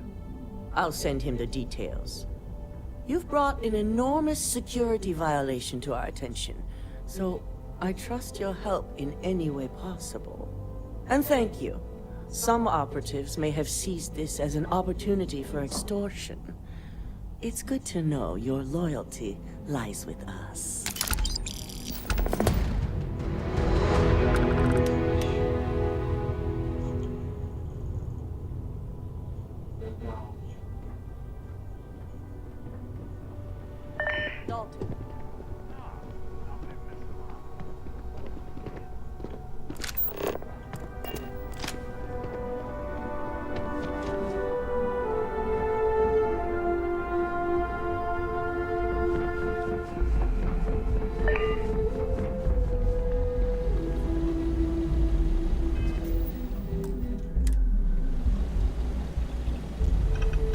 I'll send him the details. You've brought an enormous security violation to our attention, so I trust your help in any way possible. And thank you. Some operatives may have seized this as an opportunity for extortion. It's good to know your loyalty lies with us. Dalton.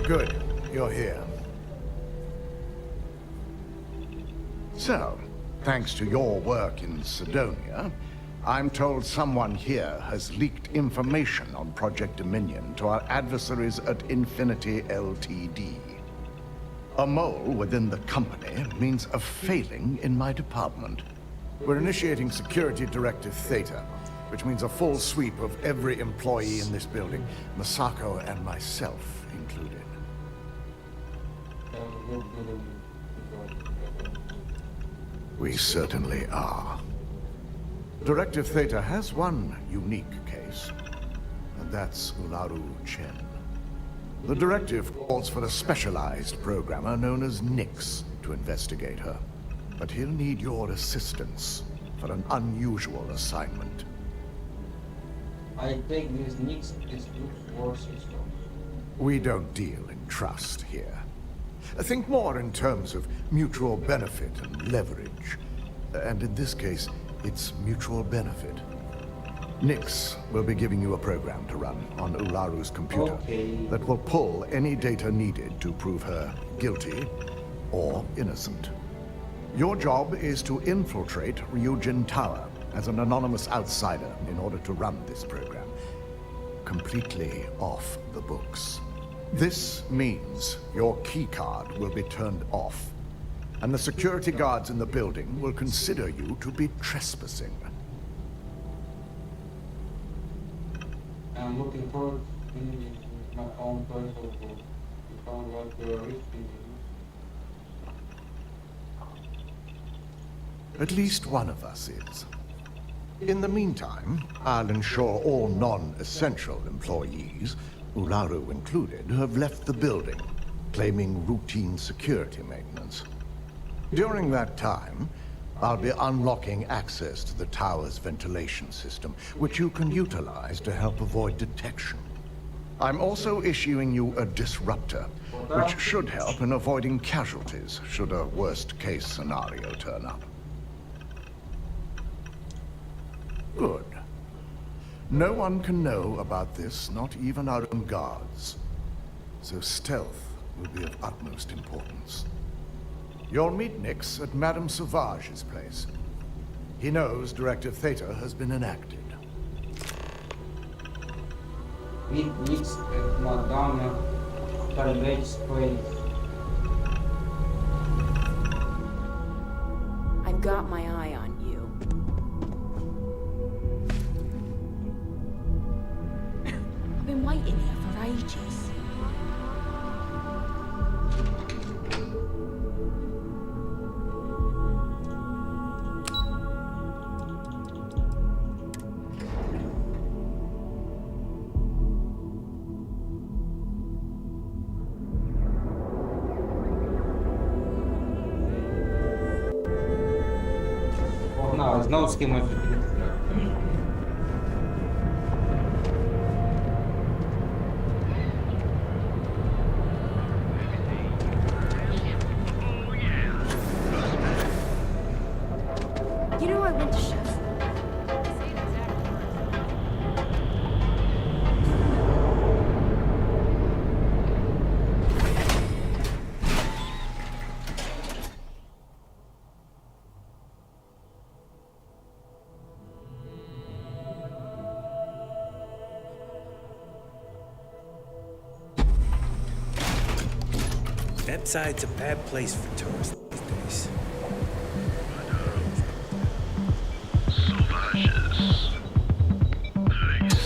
Good, you're here. So, thanks to your work in Sidonia, I'm told someone here has leaked information on Project Dominion to our adversaries at Infinity Ltd. A mole within the company means a failing in my department. We're initiating Security Directive Theta, which means a full sweep of every employee in this building, Masako and myself included. We certainly are. Directive Theta has one unique case, and that's Ularu Chen. The directive calls for a specialized programmer known as Nix to investigate her, but he'll need your assistance for an unusual assignment. I think this Nix is good for system. We don't deal in trust here. Think more in terms of mutual benefit and leverage. And in this case, it's mutual benefit. Nix will be giving you a program to run on Ularu's computer that will pull any data needed to prove her guilty or innocent. Your job is to infiltrate Ryujin Tower as an anonymous outsider in order to run this program. Completely off the books. This means your keycard will be turned off, and the security guards in the building will consider you to be trespassing. I'm looking forward to my own personal book. You found what you're risking. At least one of us is. In the meantime, I'll ensure all non-essential employees, Ularu included, have left the building, claiming routine security maintenance. During that time, I'll be unlocking access to the tower's ventilation system, which you can utilize to help avoid detection. I'm also issuing you a disruptor, which should help in avoiding casualties should a worst-case scenario turn up. Good. No one can know about this, not even our own guards. So stealth will be of utmost importance. You'll meet Nix at Madame Sauvage's place. He knows Directive Theta has been enacted. Meet Nix at Madame Sauvage's place. I've got my eye on you. I've been waiting here for ages. Погнали, знову з кимось. You know I went to chef. That side's a bad place for tourists these days. Sauvages. Nice.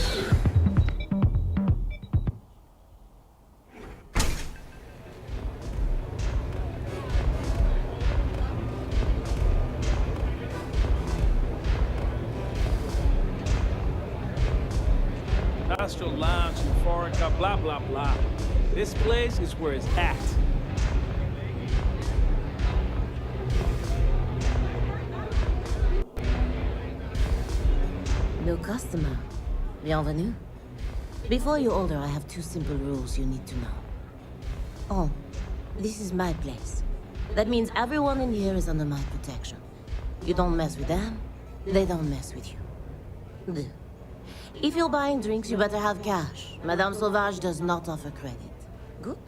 Astro Lounge, Euphorica, blah, blah, blah. This place is where it's at. New customer. Bienvenue. Before you order, I have 2 simple rules you need to know. Oh, this is my place. That means everyone in here is under my protection. You don't mess with them, they don't mess with you. Deux. If you're buying drinks, you better have cash. Madame Sauvage does not offer credit. Good?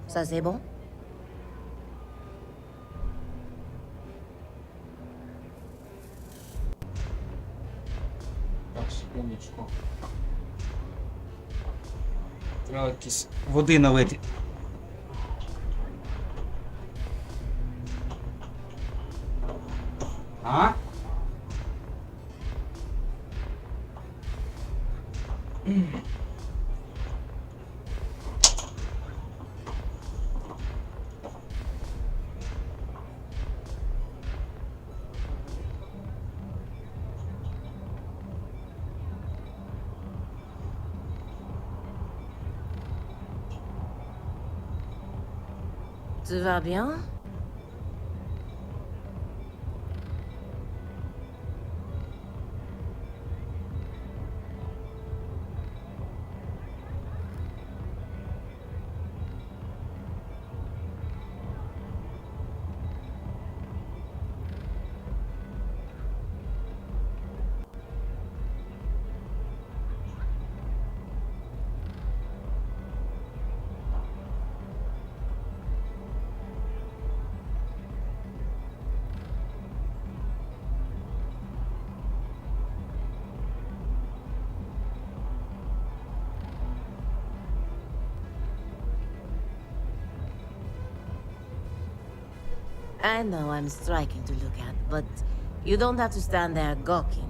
Ça c'est bon? Так, секундочку. Треба якісь води налити. А? Tout va bien? I know I'm striking to look at, but you don't have to stand there gawking.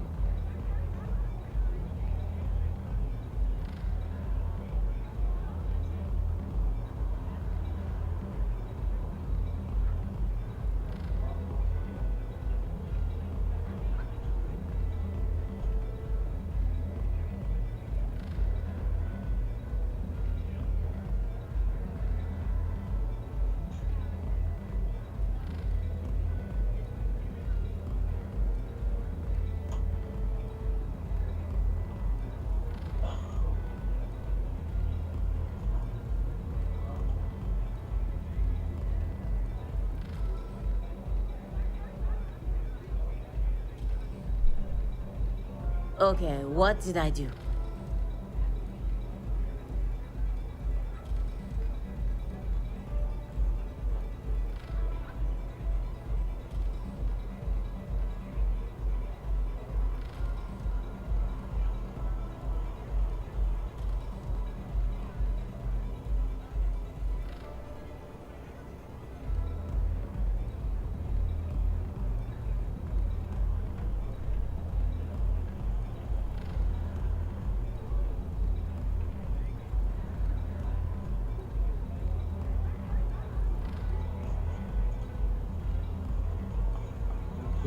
Okay, what did I do?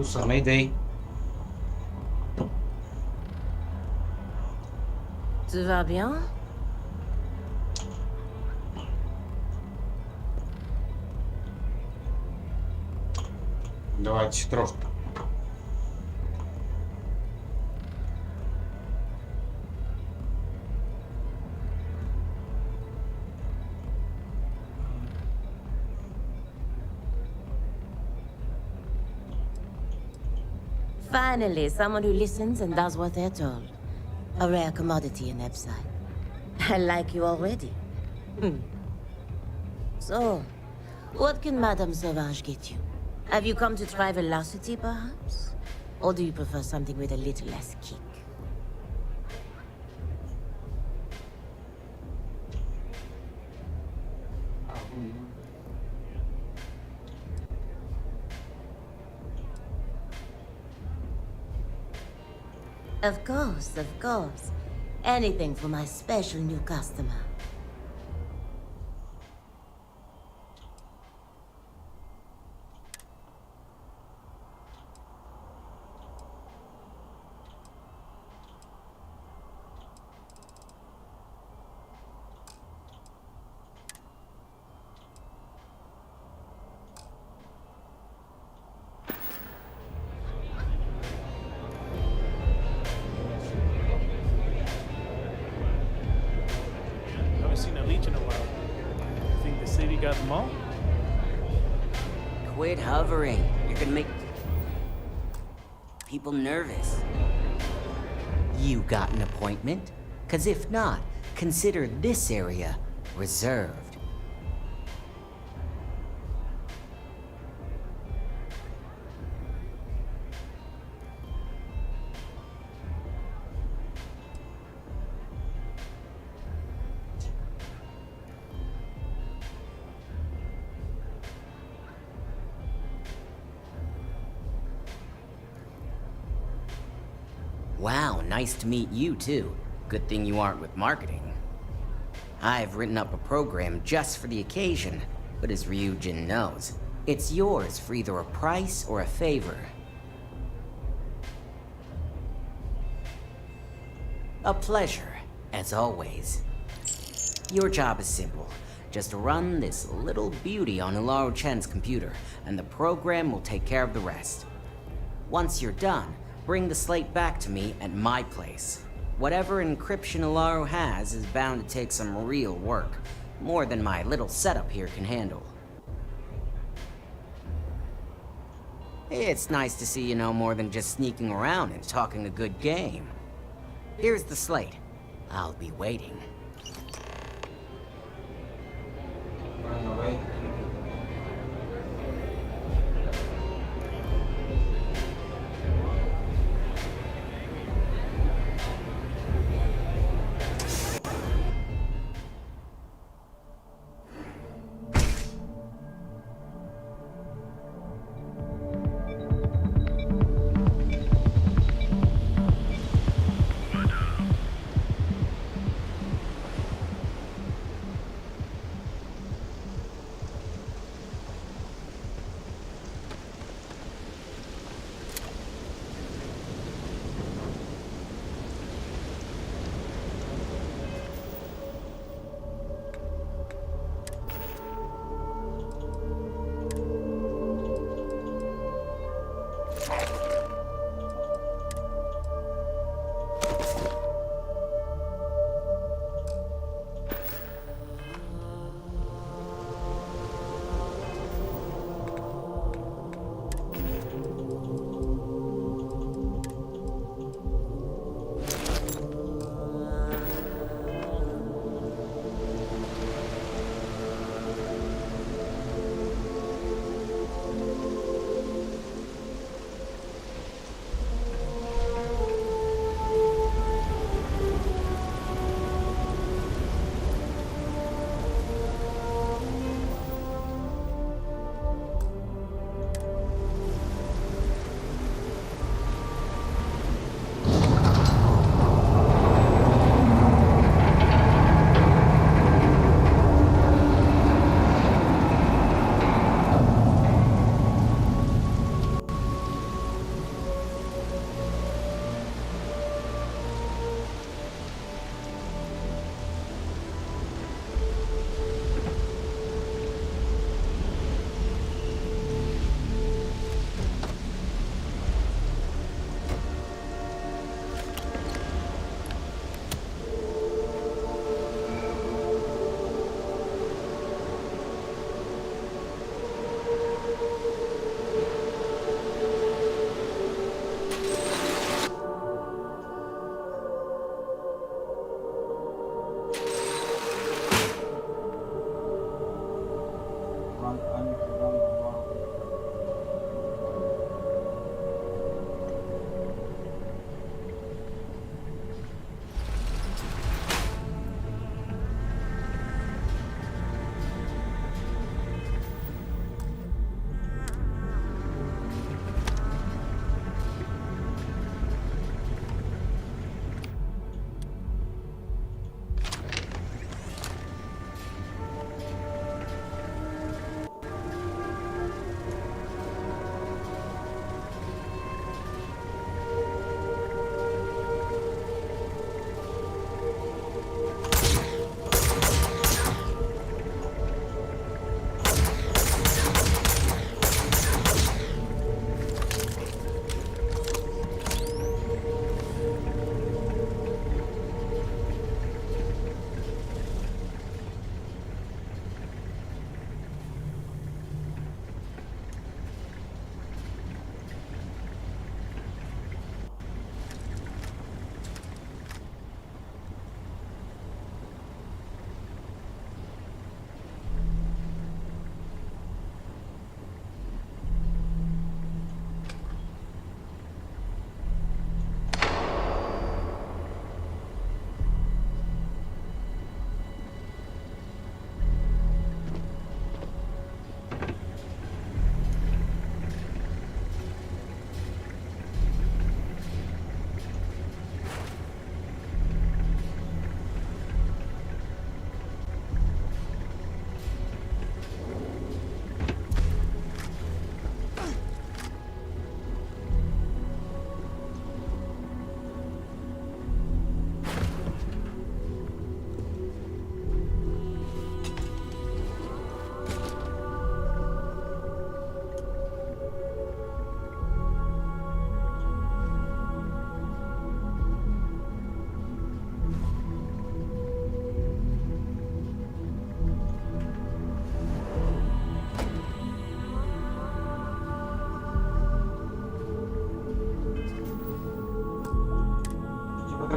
Слушай, Mayday. Tout va bien? Давайте трошки. Finally, someone who listens and does what they're told. A rare commodity in Epside. I like you already. So, what can Madame Sauvage get you? Have you come to try velocity, perhaps? Or do you prefer something with a little less kick? Of course, of course. Anything for my special new customer. Haven't seen a leech in a while. You think the city got them all? Quit hovering. You're gonna make people nervous. You got an appointment? 'Cause if not, consider this area reserved. Wow, nice to meet you too. Good thing you aren't with marketing. I've written up a program just for the occasion, but as Ryujin knows, it's yours for either a price or a favor. A pleasure, as always. Your job is simple. Just run this little beauty on Ilaru Chen's computer, and the program will take care of the rest. Once you're done, bring the slate back to me at my place. Whatever encryption Ilaru has is bound to take some real work, more than my little setup here can handle. It's nice to see you know more than just sneaking around and talking a good game. Here's the slate. I'll be waiting. Run away.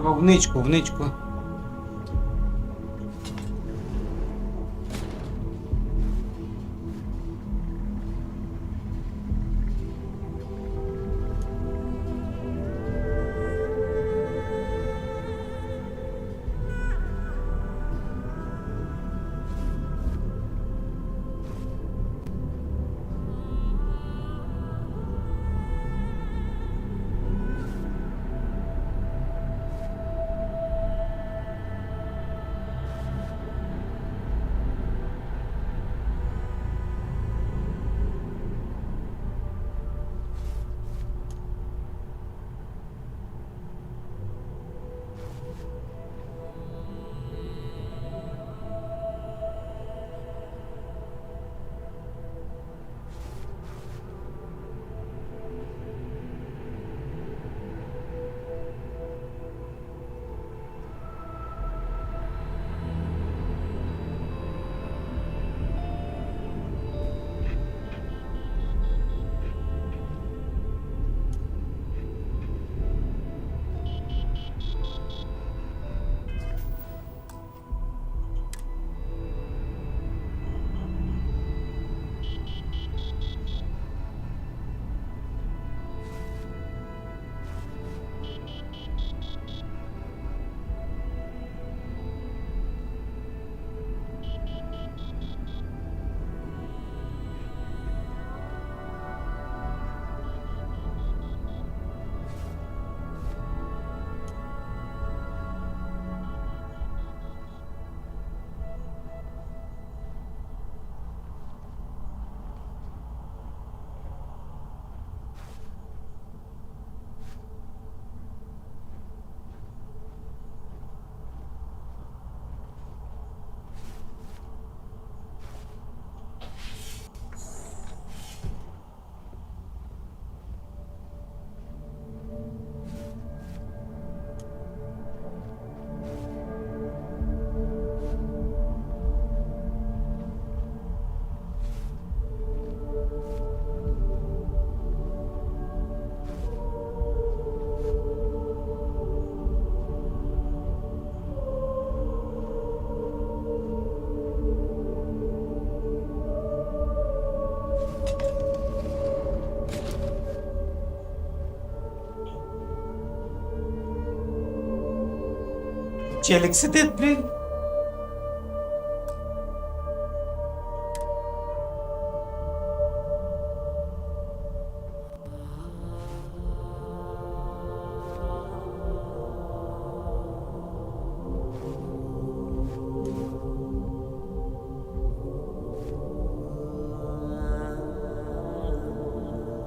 Треба в ничку, в ничку. Челік сидить, блін.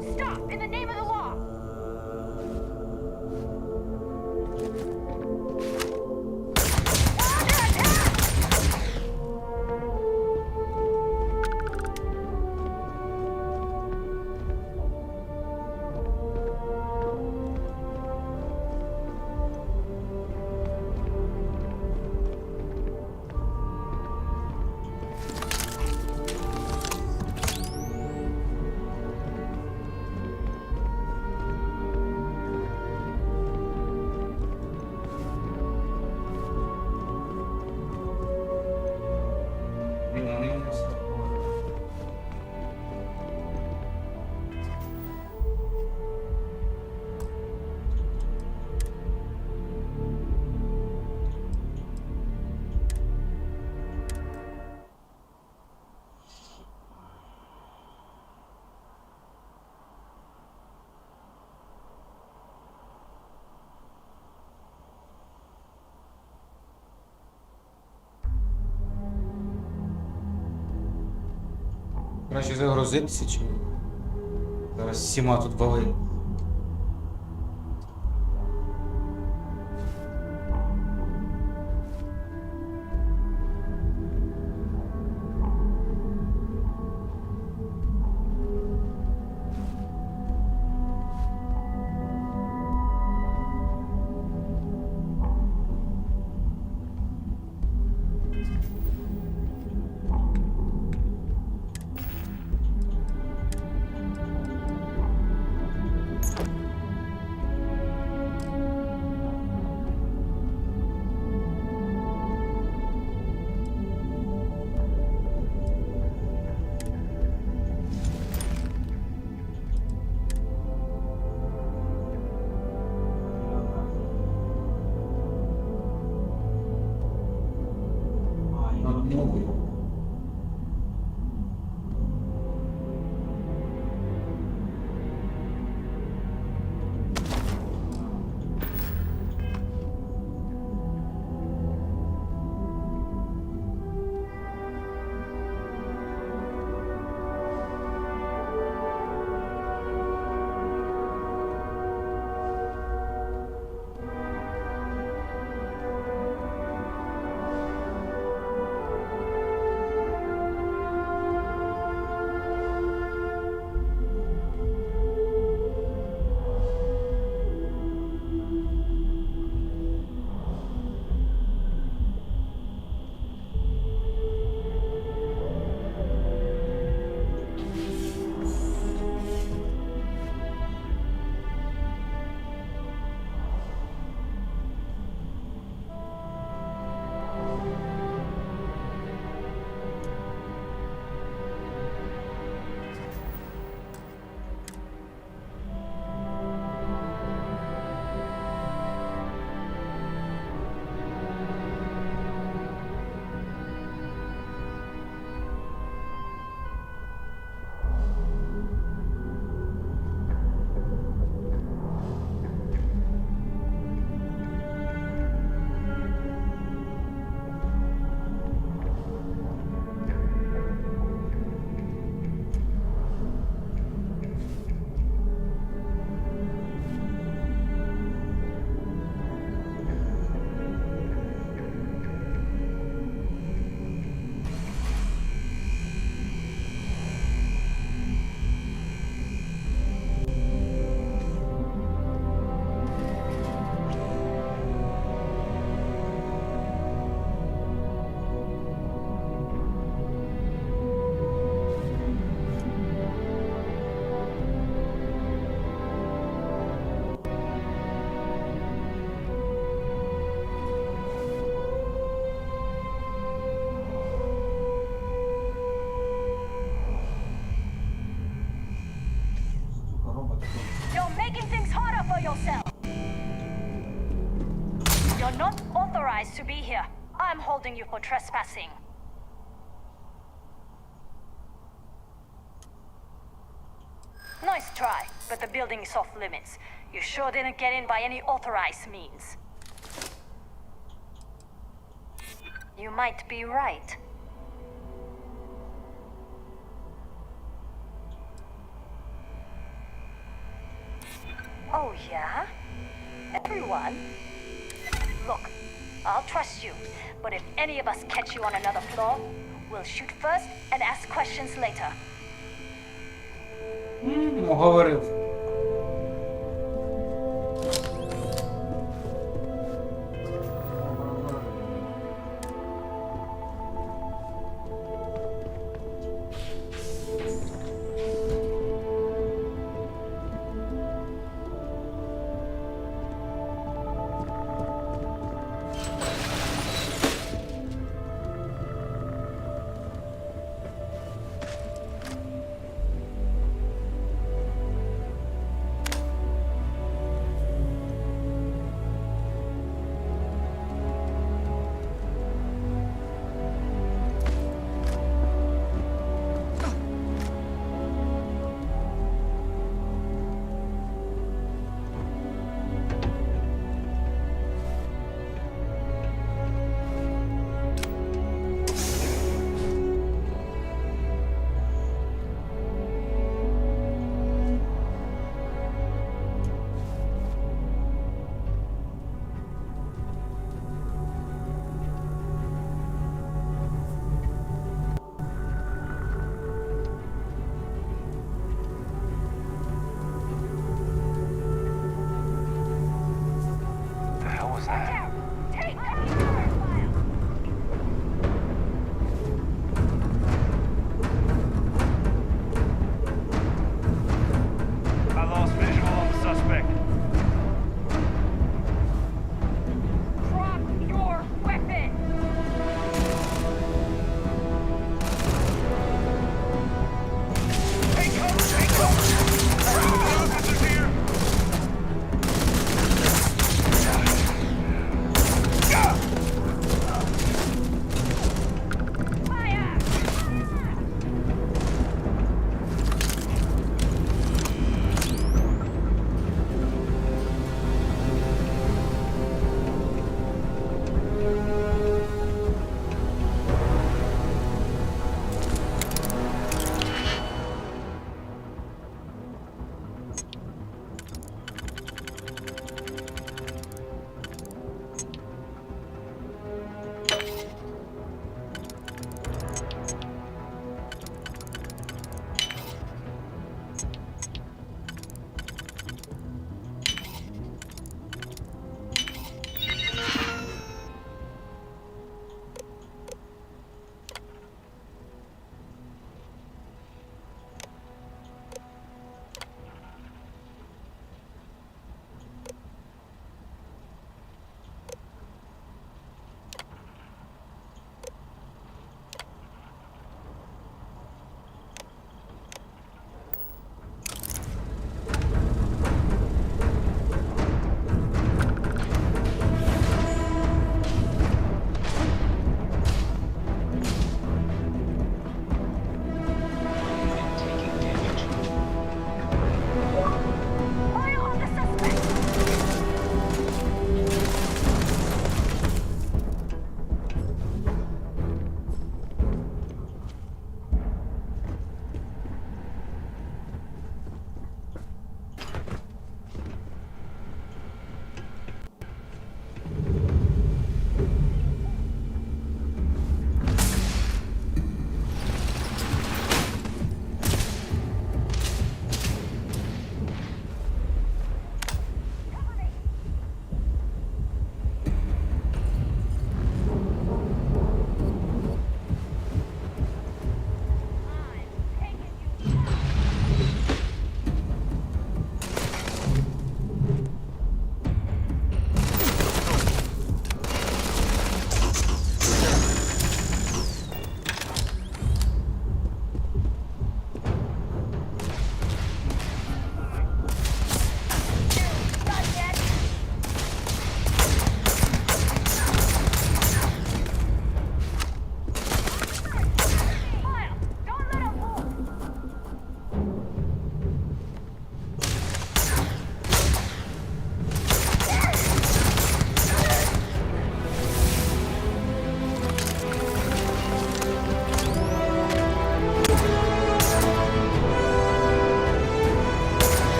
Stop! In the name of the law! Краще загрузитися чи зараз всіма тут вали. yourself. You're not authorized to be here. I'm holding you for trespassing. Nice try, but the building is off limits. You sure didn't get in by any authorized means. You might be right. Oh yeah? Everyone? Look, I'll trust you, but if any of us catch you on another floor, we'll shoot first and ask questions later. Говорив.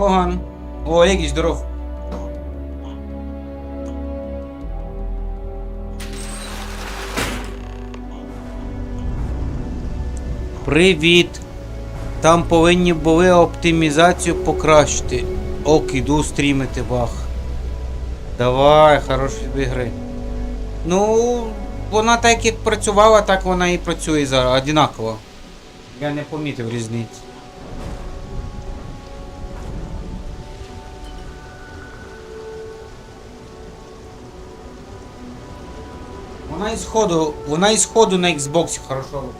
Непогано. О, який здоров. Привіт. Там повинні були оптимізацію покращити. Ок, іду стрімити, бах. Давай, хороші тобі гри. Ну, вона так як працювала, так вона і працює зараз, однаково. Я не помітив різниці. Вона і сходу на Xbox хорошо робила.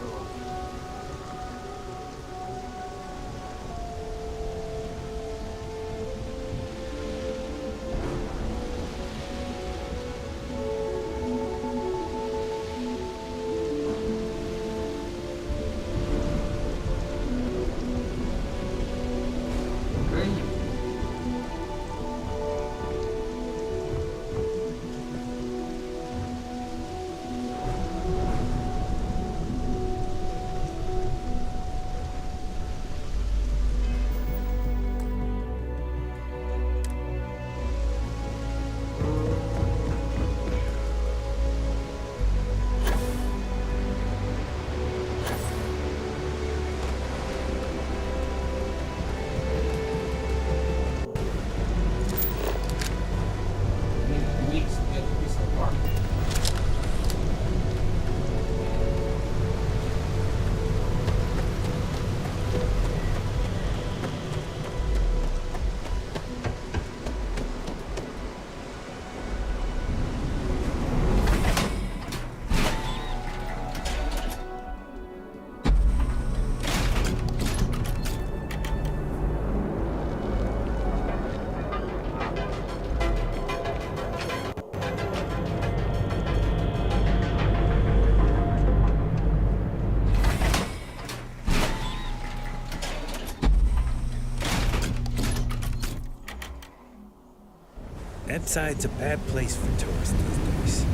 That side's a bad place for tourists these days.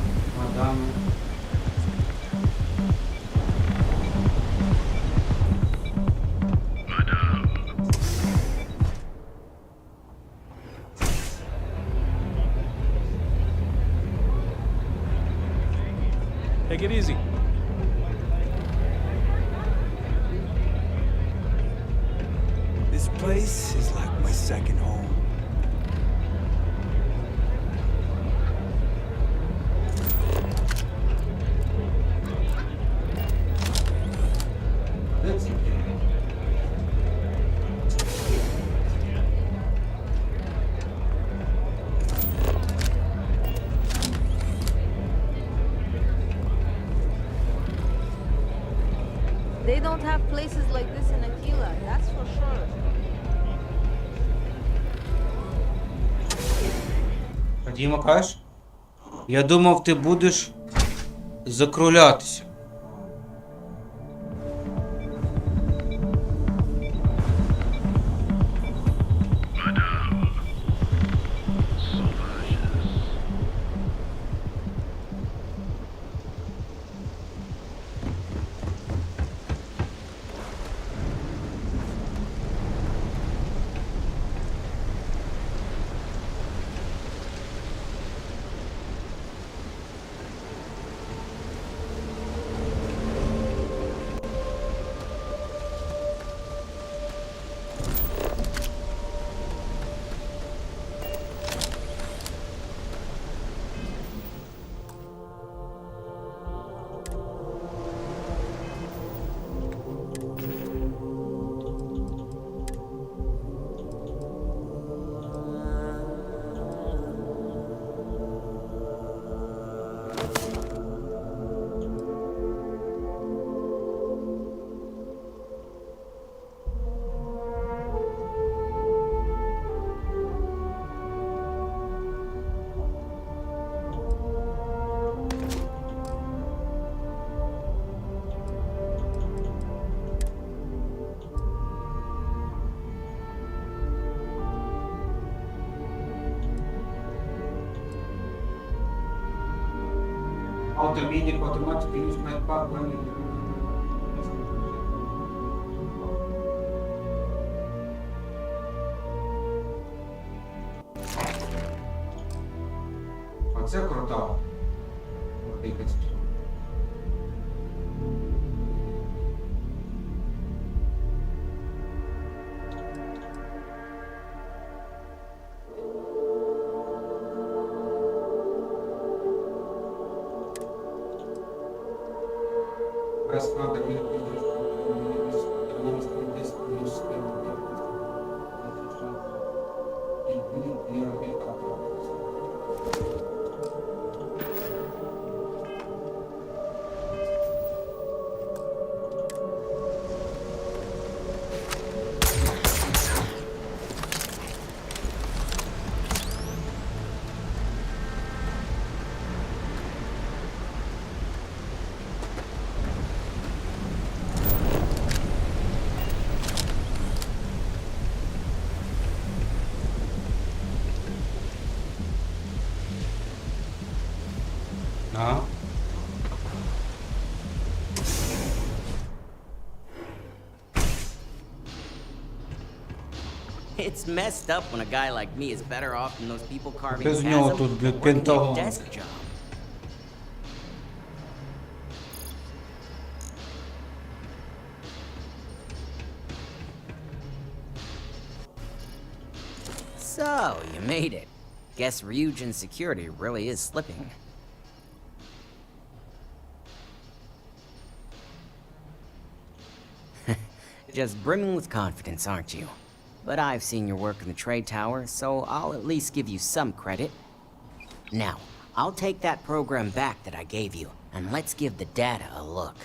Take it easy. This place is like my second home. They don't have places like this in Aquila, that's for sure. Діма, кажеш? Я думав, ти будеш закрулятися. Automatic use my part when biggest. Рассматривали It's messed up when a guy like me is better off than those people carving Без нього chasm тут, блядь, or working a Пентагон. desk job. So, you made it. Guess Ryujin's security really is slipping. Just brimming with confidence, aren't you? But I've seen your work in the trade tower, so I'll at least give you some credit. Now, I'll take that program back that I gave you, and let's give the data a look.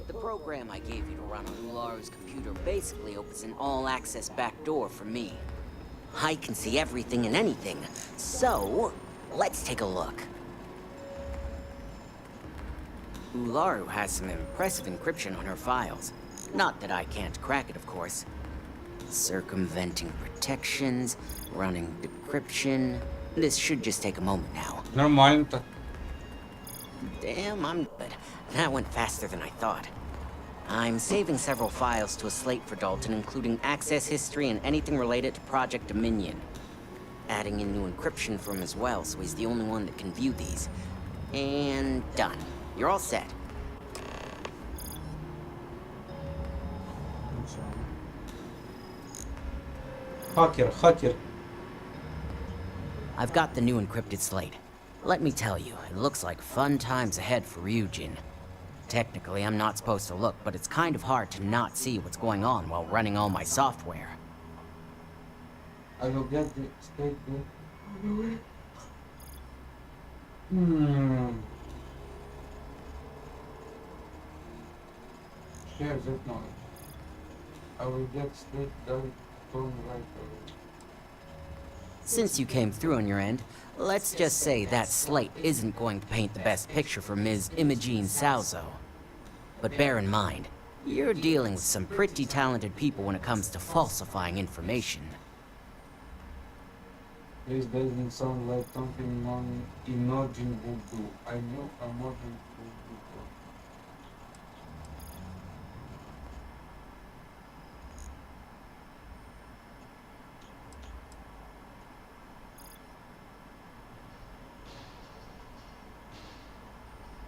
The program I gave you to run on Ularu's computer basically opens an all-access backdoor for me. I can see everything and anything, so let's take a look. Ularu has some impressive encryption on her files. Not that I can't crack it, of course. Circumventing protections, running decryption. This should just take a moment now. Нормально-то. Damn, I'm good. That went faster than I thought. I'm saving several files to a slate for Dalton, including access history and anything related to Project Dominion. Adding in new encryption for him as well, so he's the only one that can view these. And done. You're all set. Хакер. I've got the new encrypted slate. Let me tell you, it looks like fun times ahead for Ryujin. Technically, I'm not supposed to look, but it's kind of hard to not see what's going on while running all my software. I will get the state. Share that knowledge. I will get state down right away. Since you came through on your end, let's just say that slate isn't going to paint the best picture for Ms. Imogene Salzo. But bear in mind, you're dealing with some pretty talented people when it comes to falsifying information. This doesn't sound like something Imogen would do. I know Imogen would do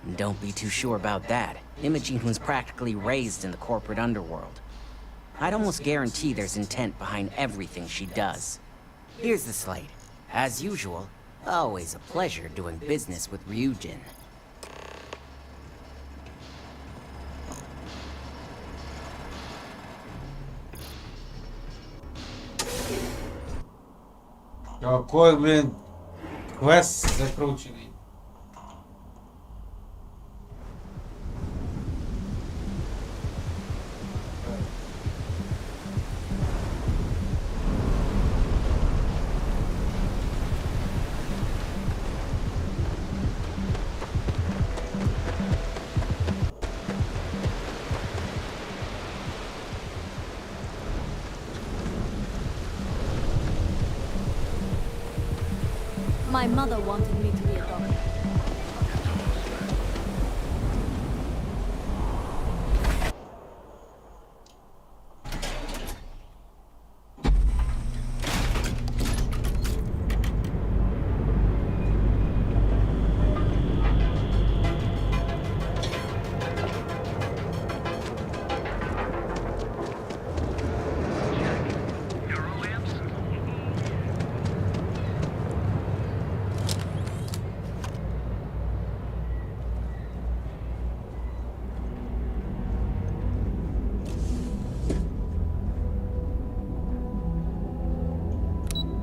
that. Don't be too sure about that. Imogene was practically raised in the corporate underworld. I'd almost guarantee there's intent behind everything she does. Here's the slate. As usual, always a pleasure doing business with Ryujin. Какой, блин, квест закрученный. My mother wanted me to be a doctor.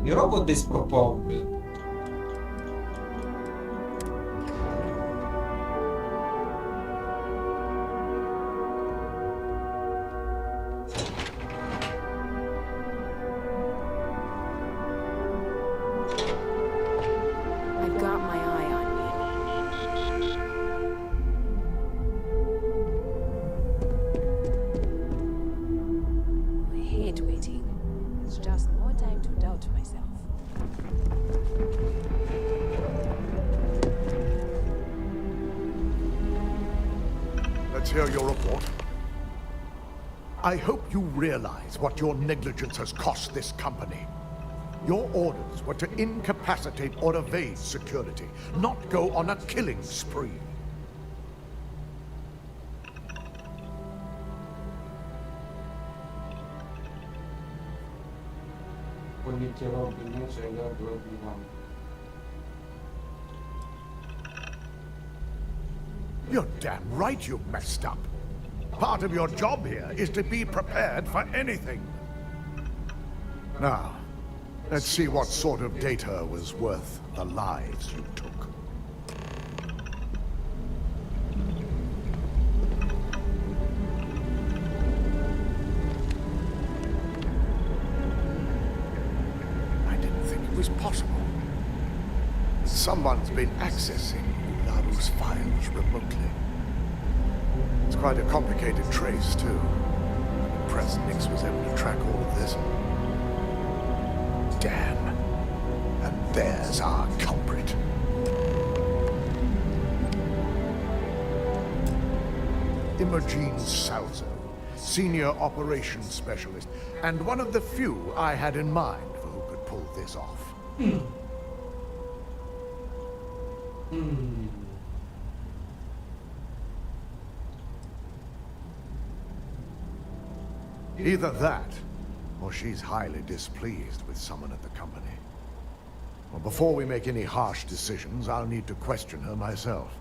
І робот десь пропав, блін. I've got my eye on you. I hate waiting. It's just more time to doubt myself. Let's hear your report. I hope you realize what your negligence has cost this company. Your orders were to incapacitate or evade security, not go on a killing spree. You're damn right you messed up. Part of your job here is to be prepared for anything. Now, let's see what sort of data was worth the lives you took. I didn't think it was possible. Someone's been accessing Ularu's files remotely. It's quite a complicated trace, too. I'm impressed Nix was able to track all of this. Damn. And there's our culprit. Imogen Salzo, Senior Operations Specialist, and one of the few I had in mind for who could pull this off. Either that, or she's highly displeased with someone at the company. Well, before we make any harsh decisions, I'll need to question her myself.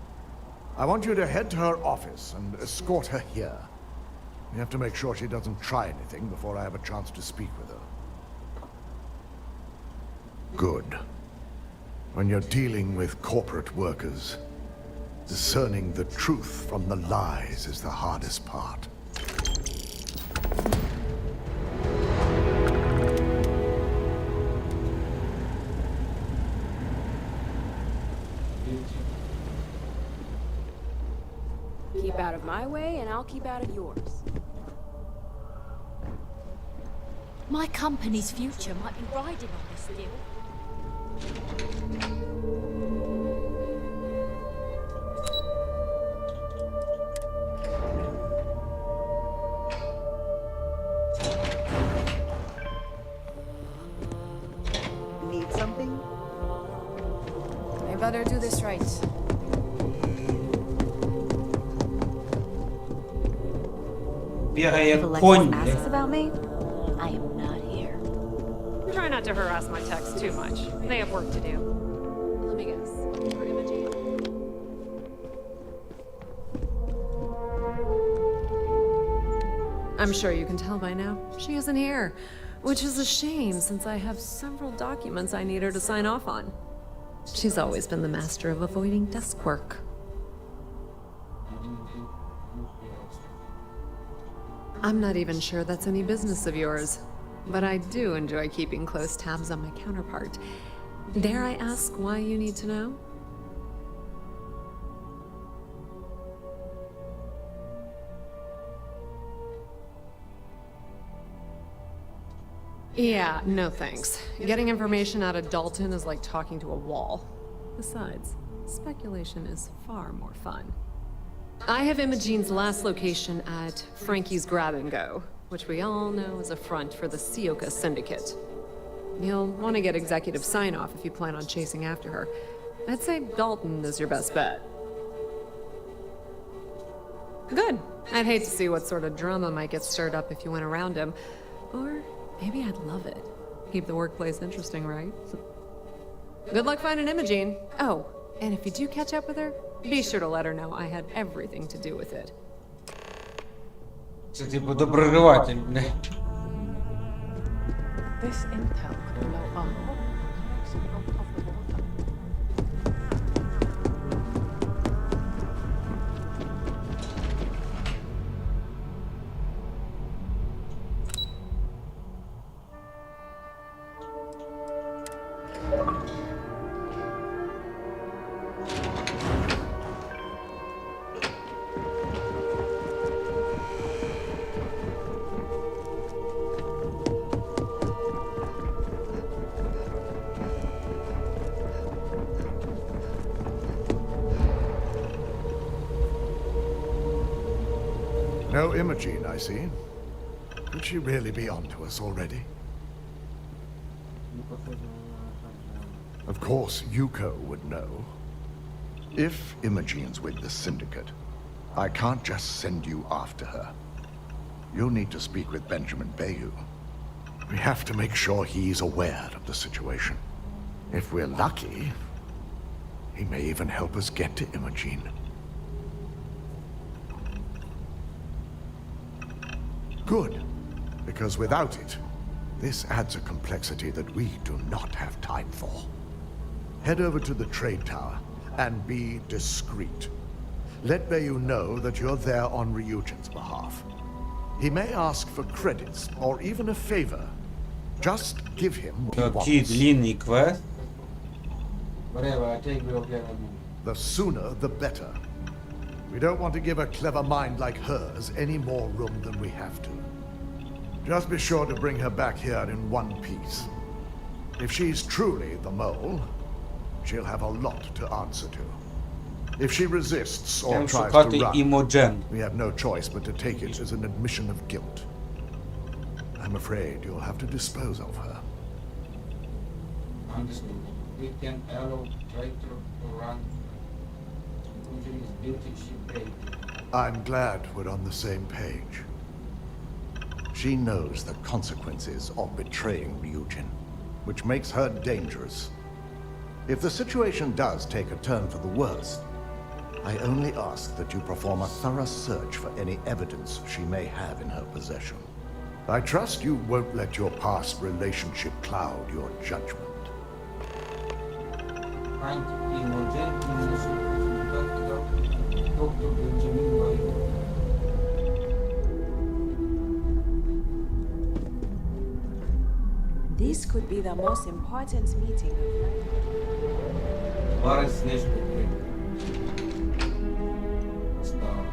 I want you to head to her office and escort her here. We have to make sure she doesn't try anything before I have a chance to speak with her. Good. When you're dealing with corporate workers, discerning the truth from the lies is the hardest part. Keep out of my way, and I'll keep out of yours. My company's future might be riding on this deal. Need something? I better do this right. Бігає як Alexis конь. asks about me? I am not here. Try not to harass my techs too much. They have work to do. Let me guess. For Imogen? I'm sure you can tell by now. She isn't here, which is a shame since I have several documents I need her to sign off on. She's always been the master of avoiding desk work. I'm not even sure that's any business of yours, but I do enjoy keeping close tabs on my counterpart. Dare I ask why you need to know? Yeah, no thanks. Getting information out of Dalton is like talking to a wall. Besides, speculation is far more fun. I have Imogene's last location at Frankie's Grab and Go, which we all know is a front for the Sioka Syndicate. You'll want to get executive sign-off if you plan on chasing after her. I'd say Dalton is your best bet. Good. I'd hate to see what sort of drama might get stirred up if you went around him. Or maybe I'd love it. Keep the workplace interesting, right? Good luck finding Imogene. Oh, and if you do catch up with her, be sure to let her know I had everything to do with it. Це типу доброживатель, не? This intel could blow a whole connection out of the water. No Imogene, I see. Could she really be onto us already? Of course, Yuko would know. If Imogene's with the Syndicate, I can't just send you after her. You'll need to speak with Benjamin Bayou. We have to make sure he's aware of the situation. If we're lucky, he may even help us get to Imogene. Good, because without it, this adds a complexity that we do not have time for. Head over to the trade tower and be discreet. Let Bayou know that you're there on Ryujin's behalf. He may ask for credits or even a favor. Just give him what he Такий wants. длинний квест. The sooner, the better. We don't want to give a clever mind like hers any more room than we have to. Just be sure to bring her back here in one piece. If she's truly the mole, she'll have a lot to answer to. If she resists or Там tries шукати to run, Імоджен. we have no choice but to take it as an admission of guilt. I'm afraid you'll have to dispose of her. Understood. We can allow traitor to run. Imogen is guilty, she paid. I'm glad we're on the same page. She knows the consequences of betraying Ryujin, which makes her dangerous. If the situation does take a turn for the worse, I only ask that you perform a thorough search for any evidence she may have in her possession. I trust you won't let your past relationship cloud your judgment. Find Imogen in the Dr. Benjamin Bayou. This could be the most important meeting of my life. Варить снежку. Стар.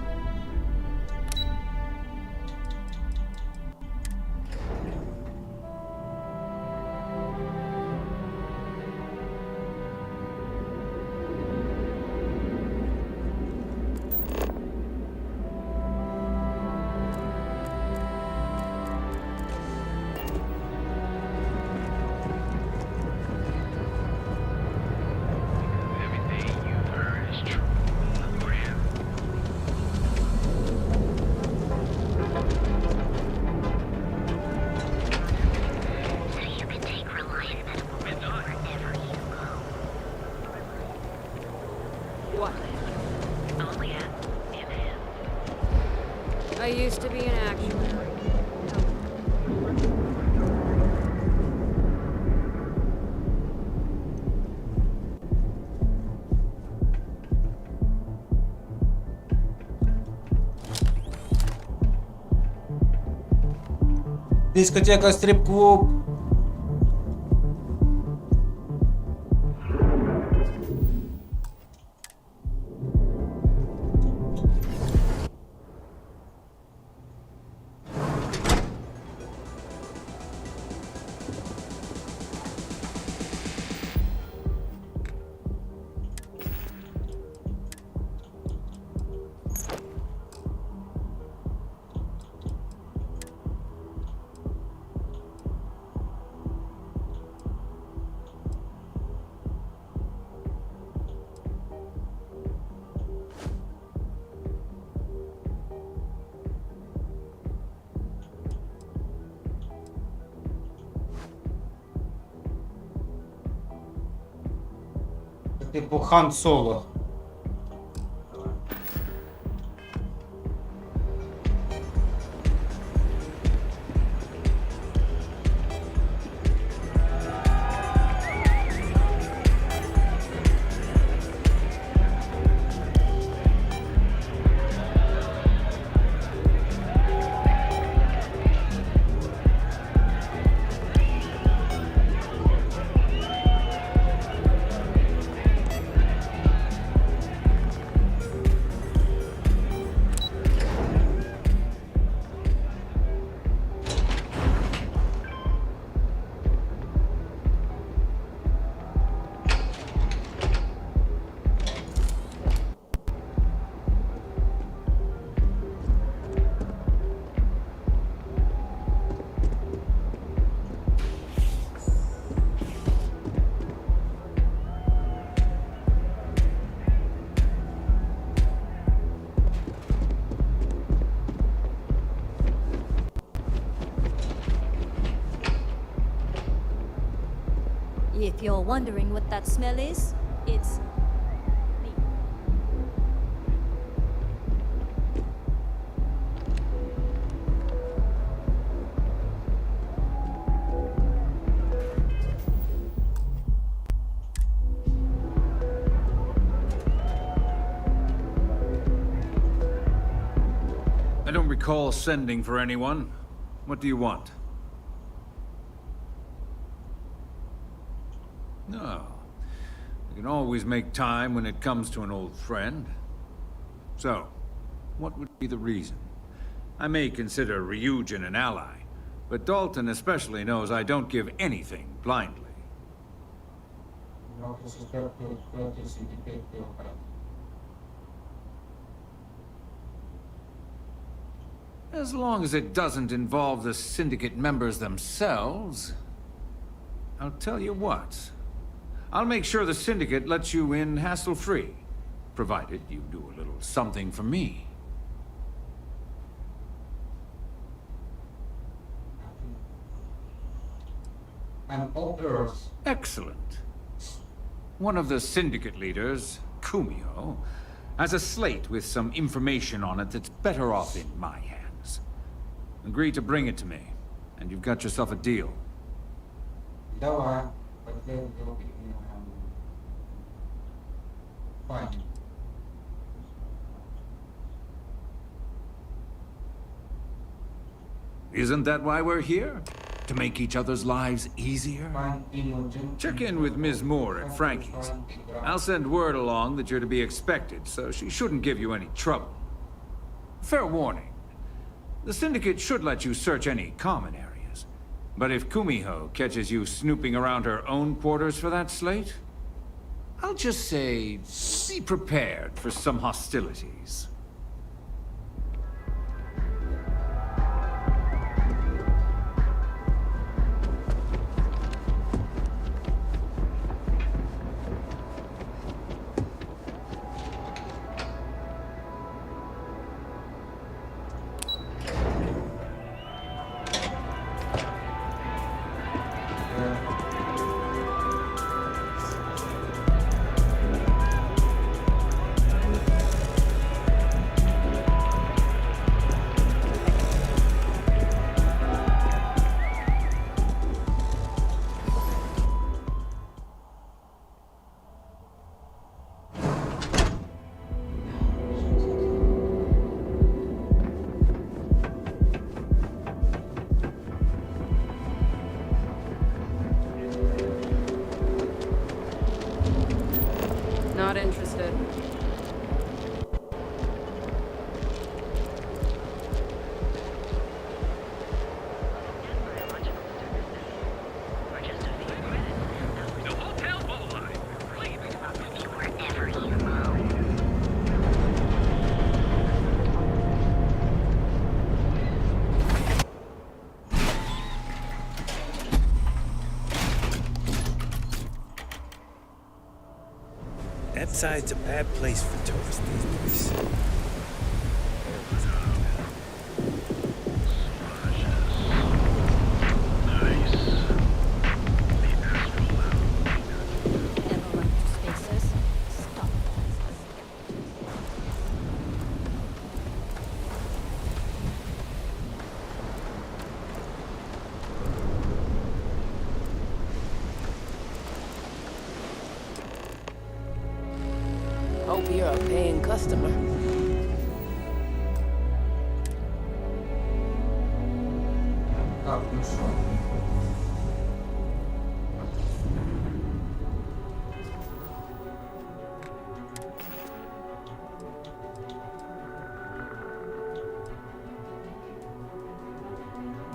What? I used to be an actuary. Дискотека, стрип-клуб. Типу Хан Соло. If you're wondering what that smell is, it's me. I don't recall sending for anyone. What do you want? No. You can always make time when it comes to an old friend. So, what would be the reason? I may consider Ryujin an ally, but Dalton especially knows I don't give anything blindly. As long as it doesn't involve the Syndicate members themselves, I'll tell you what. I'll make sure the Syndicate lets you in hassle-free, provided you do a little something for me. Excellent. One of the Syndicate leaders, Kumio, has a slate with some information on it that's better off in my hands. Agree to bring it to me, and you've got yourself a deal. Isn't that why we're here? To make each other's lives easier? Check in with Ms. Moore at Frankie's. I'll send word along that you're to be expected, so she shouldn't give you any trouble. Fair warning. The Syndicate should let you search any common areas. But if Kumiho catches you snooping around her own quarters for that slate, I'll just say, be prepared for some hostilities. Not interested. That side's a bad place for tourists these days. Hope you're a paying customer. Так, ну що?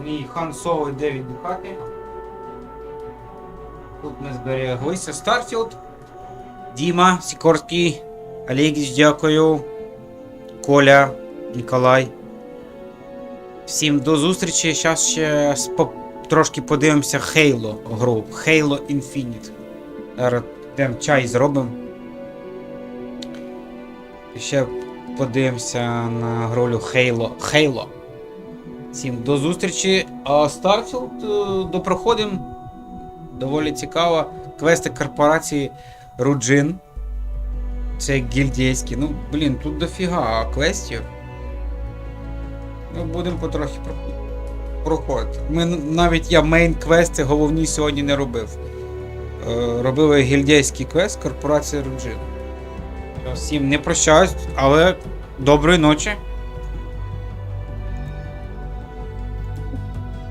Мій Хан Соло йде віддихати. Тут ми збереглися. Старфілд. Діма, Сікорський, Олегіч, дякую. Коля, Ніколай. Всім до зустрічі. Зараз ще трошки подивимося Halo гру. Halo Infinite. Зараз йдемо чай зробимо. І ще подивимося на гру Halo. Всім до зустрічі. А Starfield допроходимо. Доволі цікаво. Квести корпорації Руджин. Це гільдійські. Ну, блін, тут дофіга квестів. Ну, будемо потрохи проходити. Навіть я мейн-квести головні сьогодні не робив. Робив гільдійський квест корпорації Руджин. Всім не прощаюсь, але доброї ночі.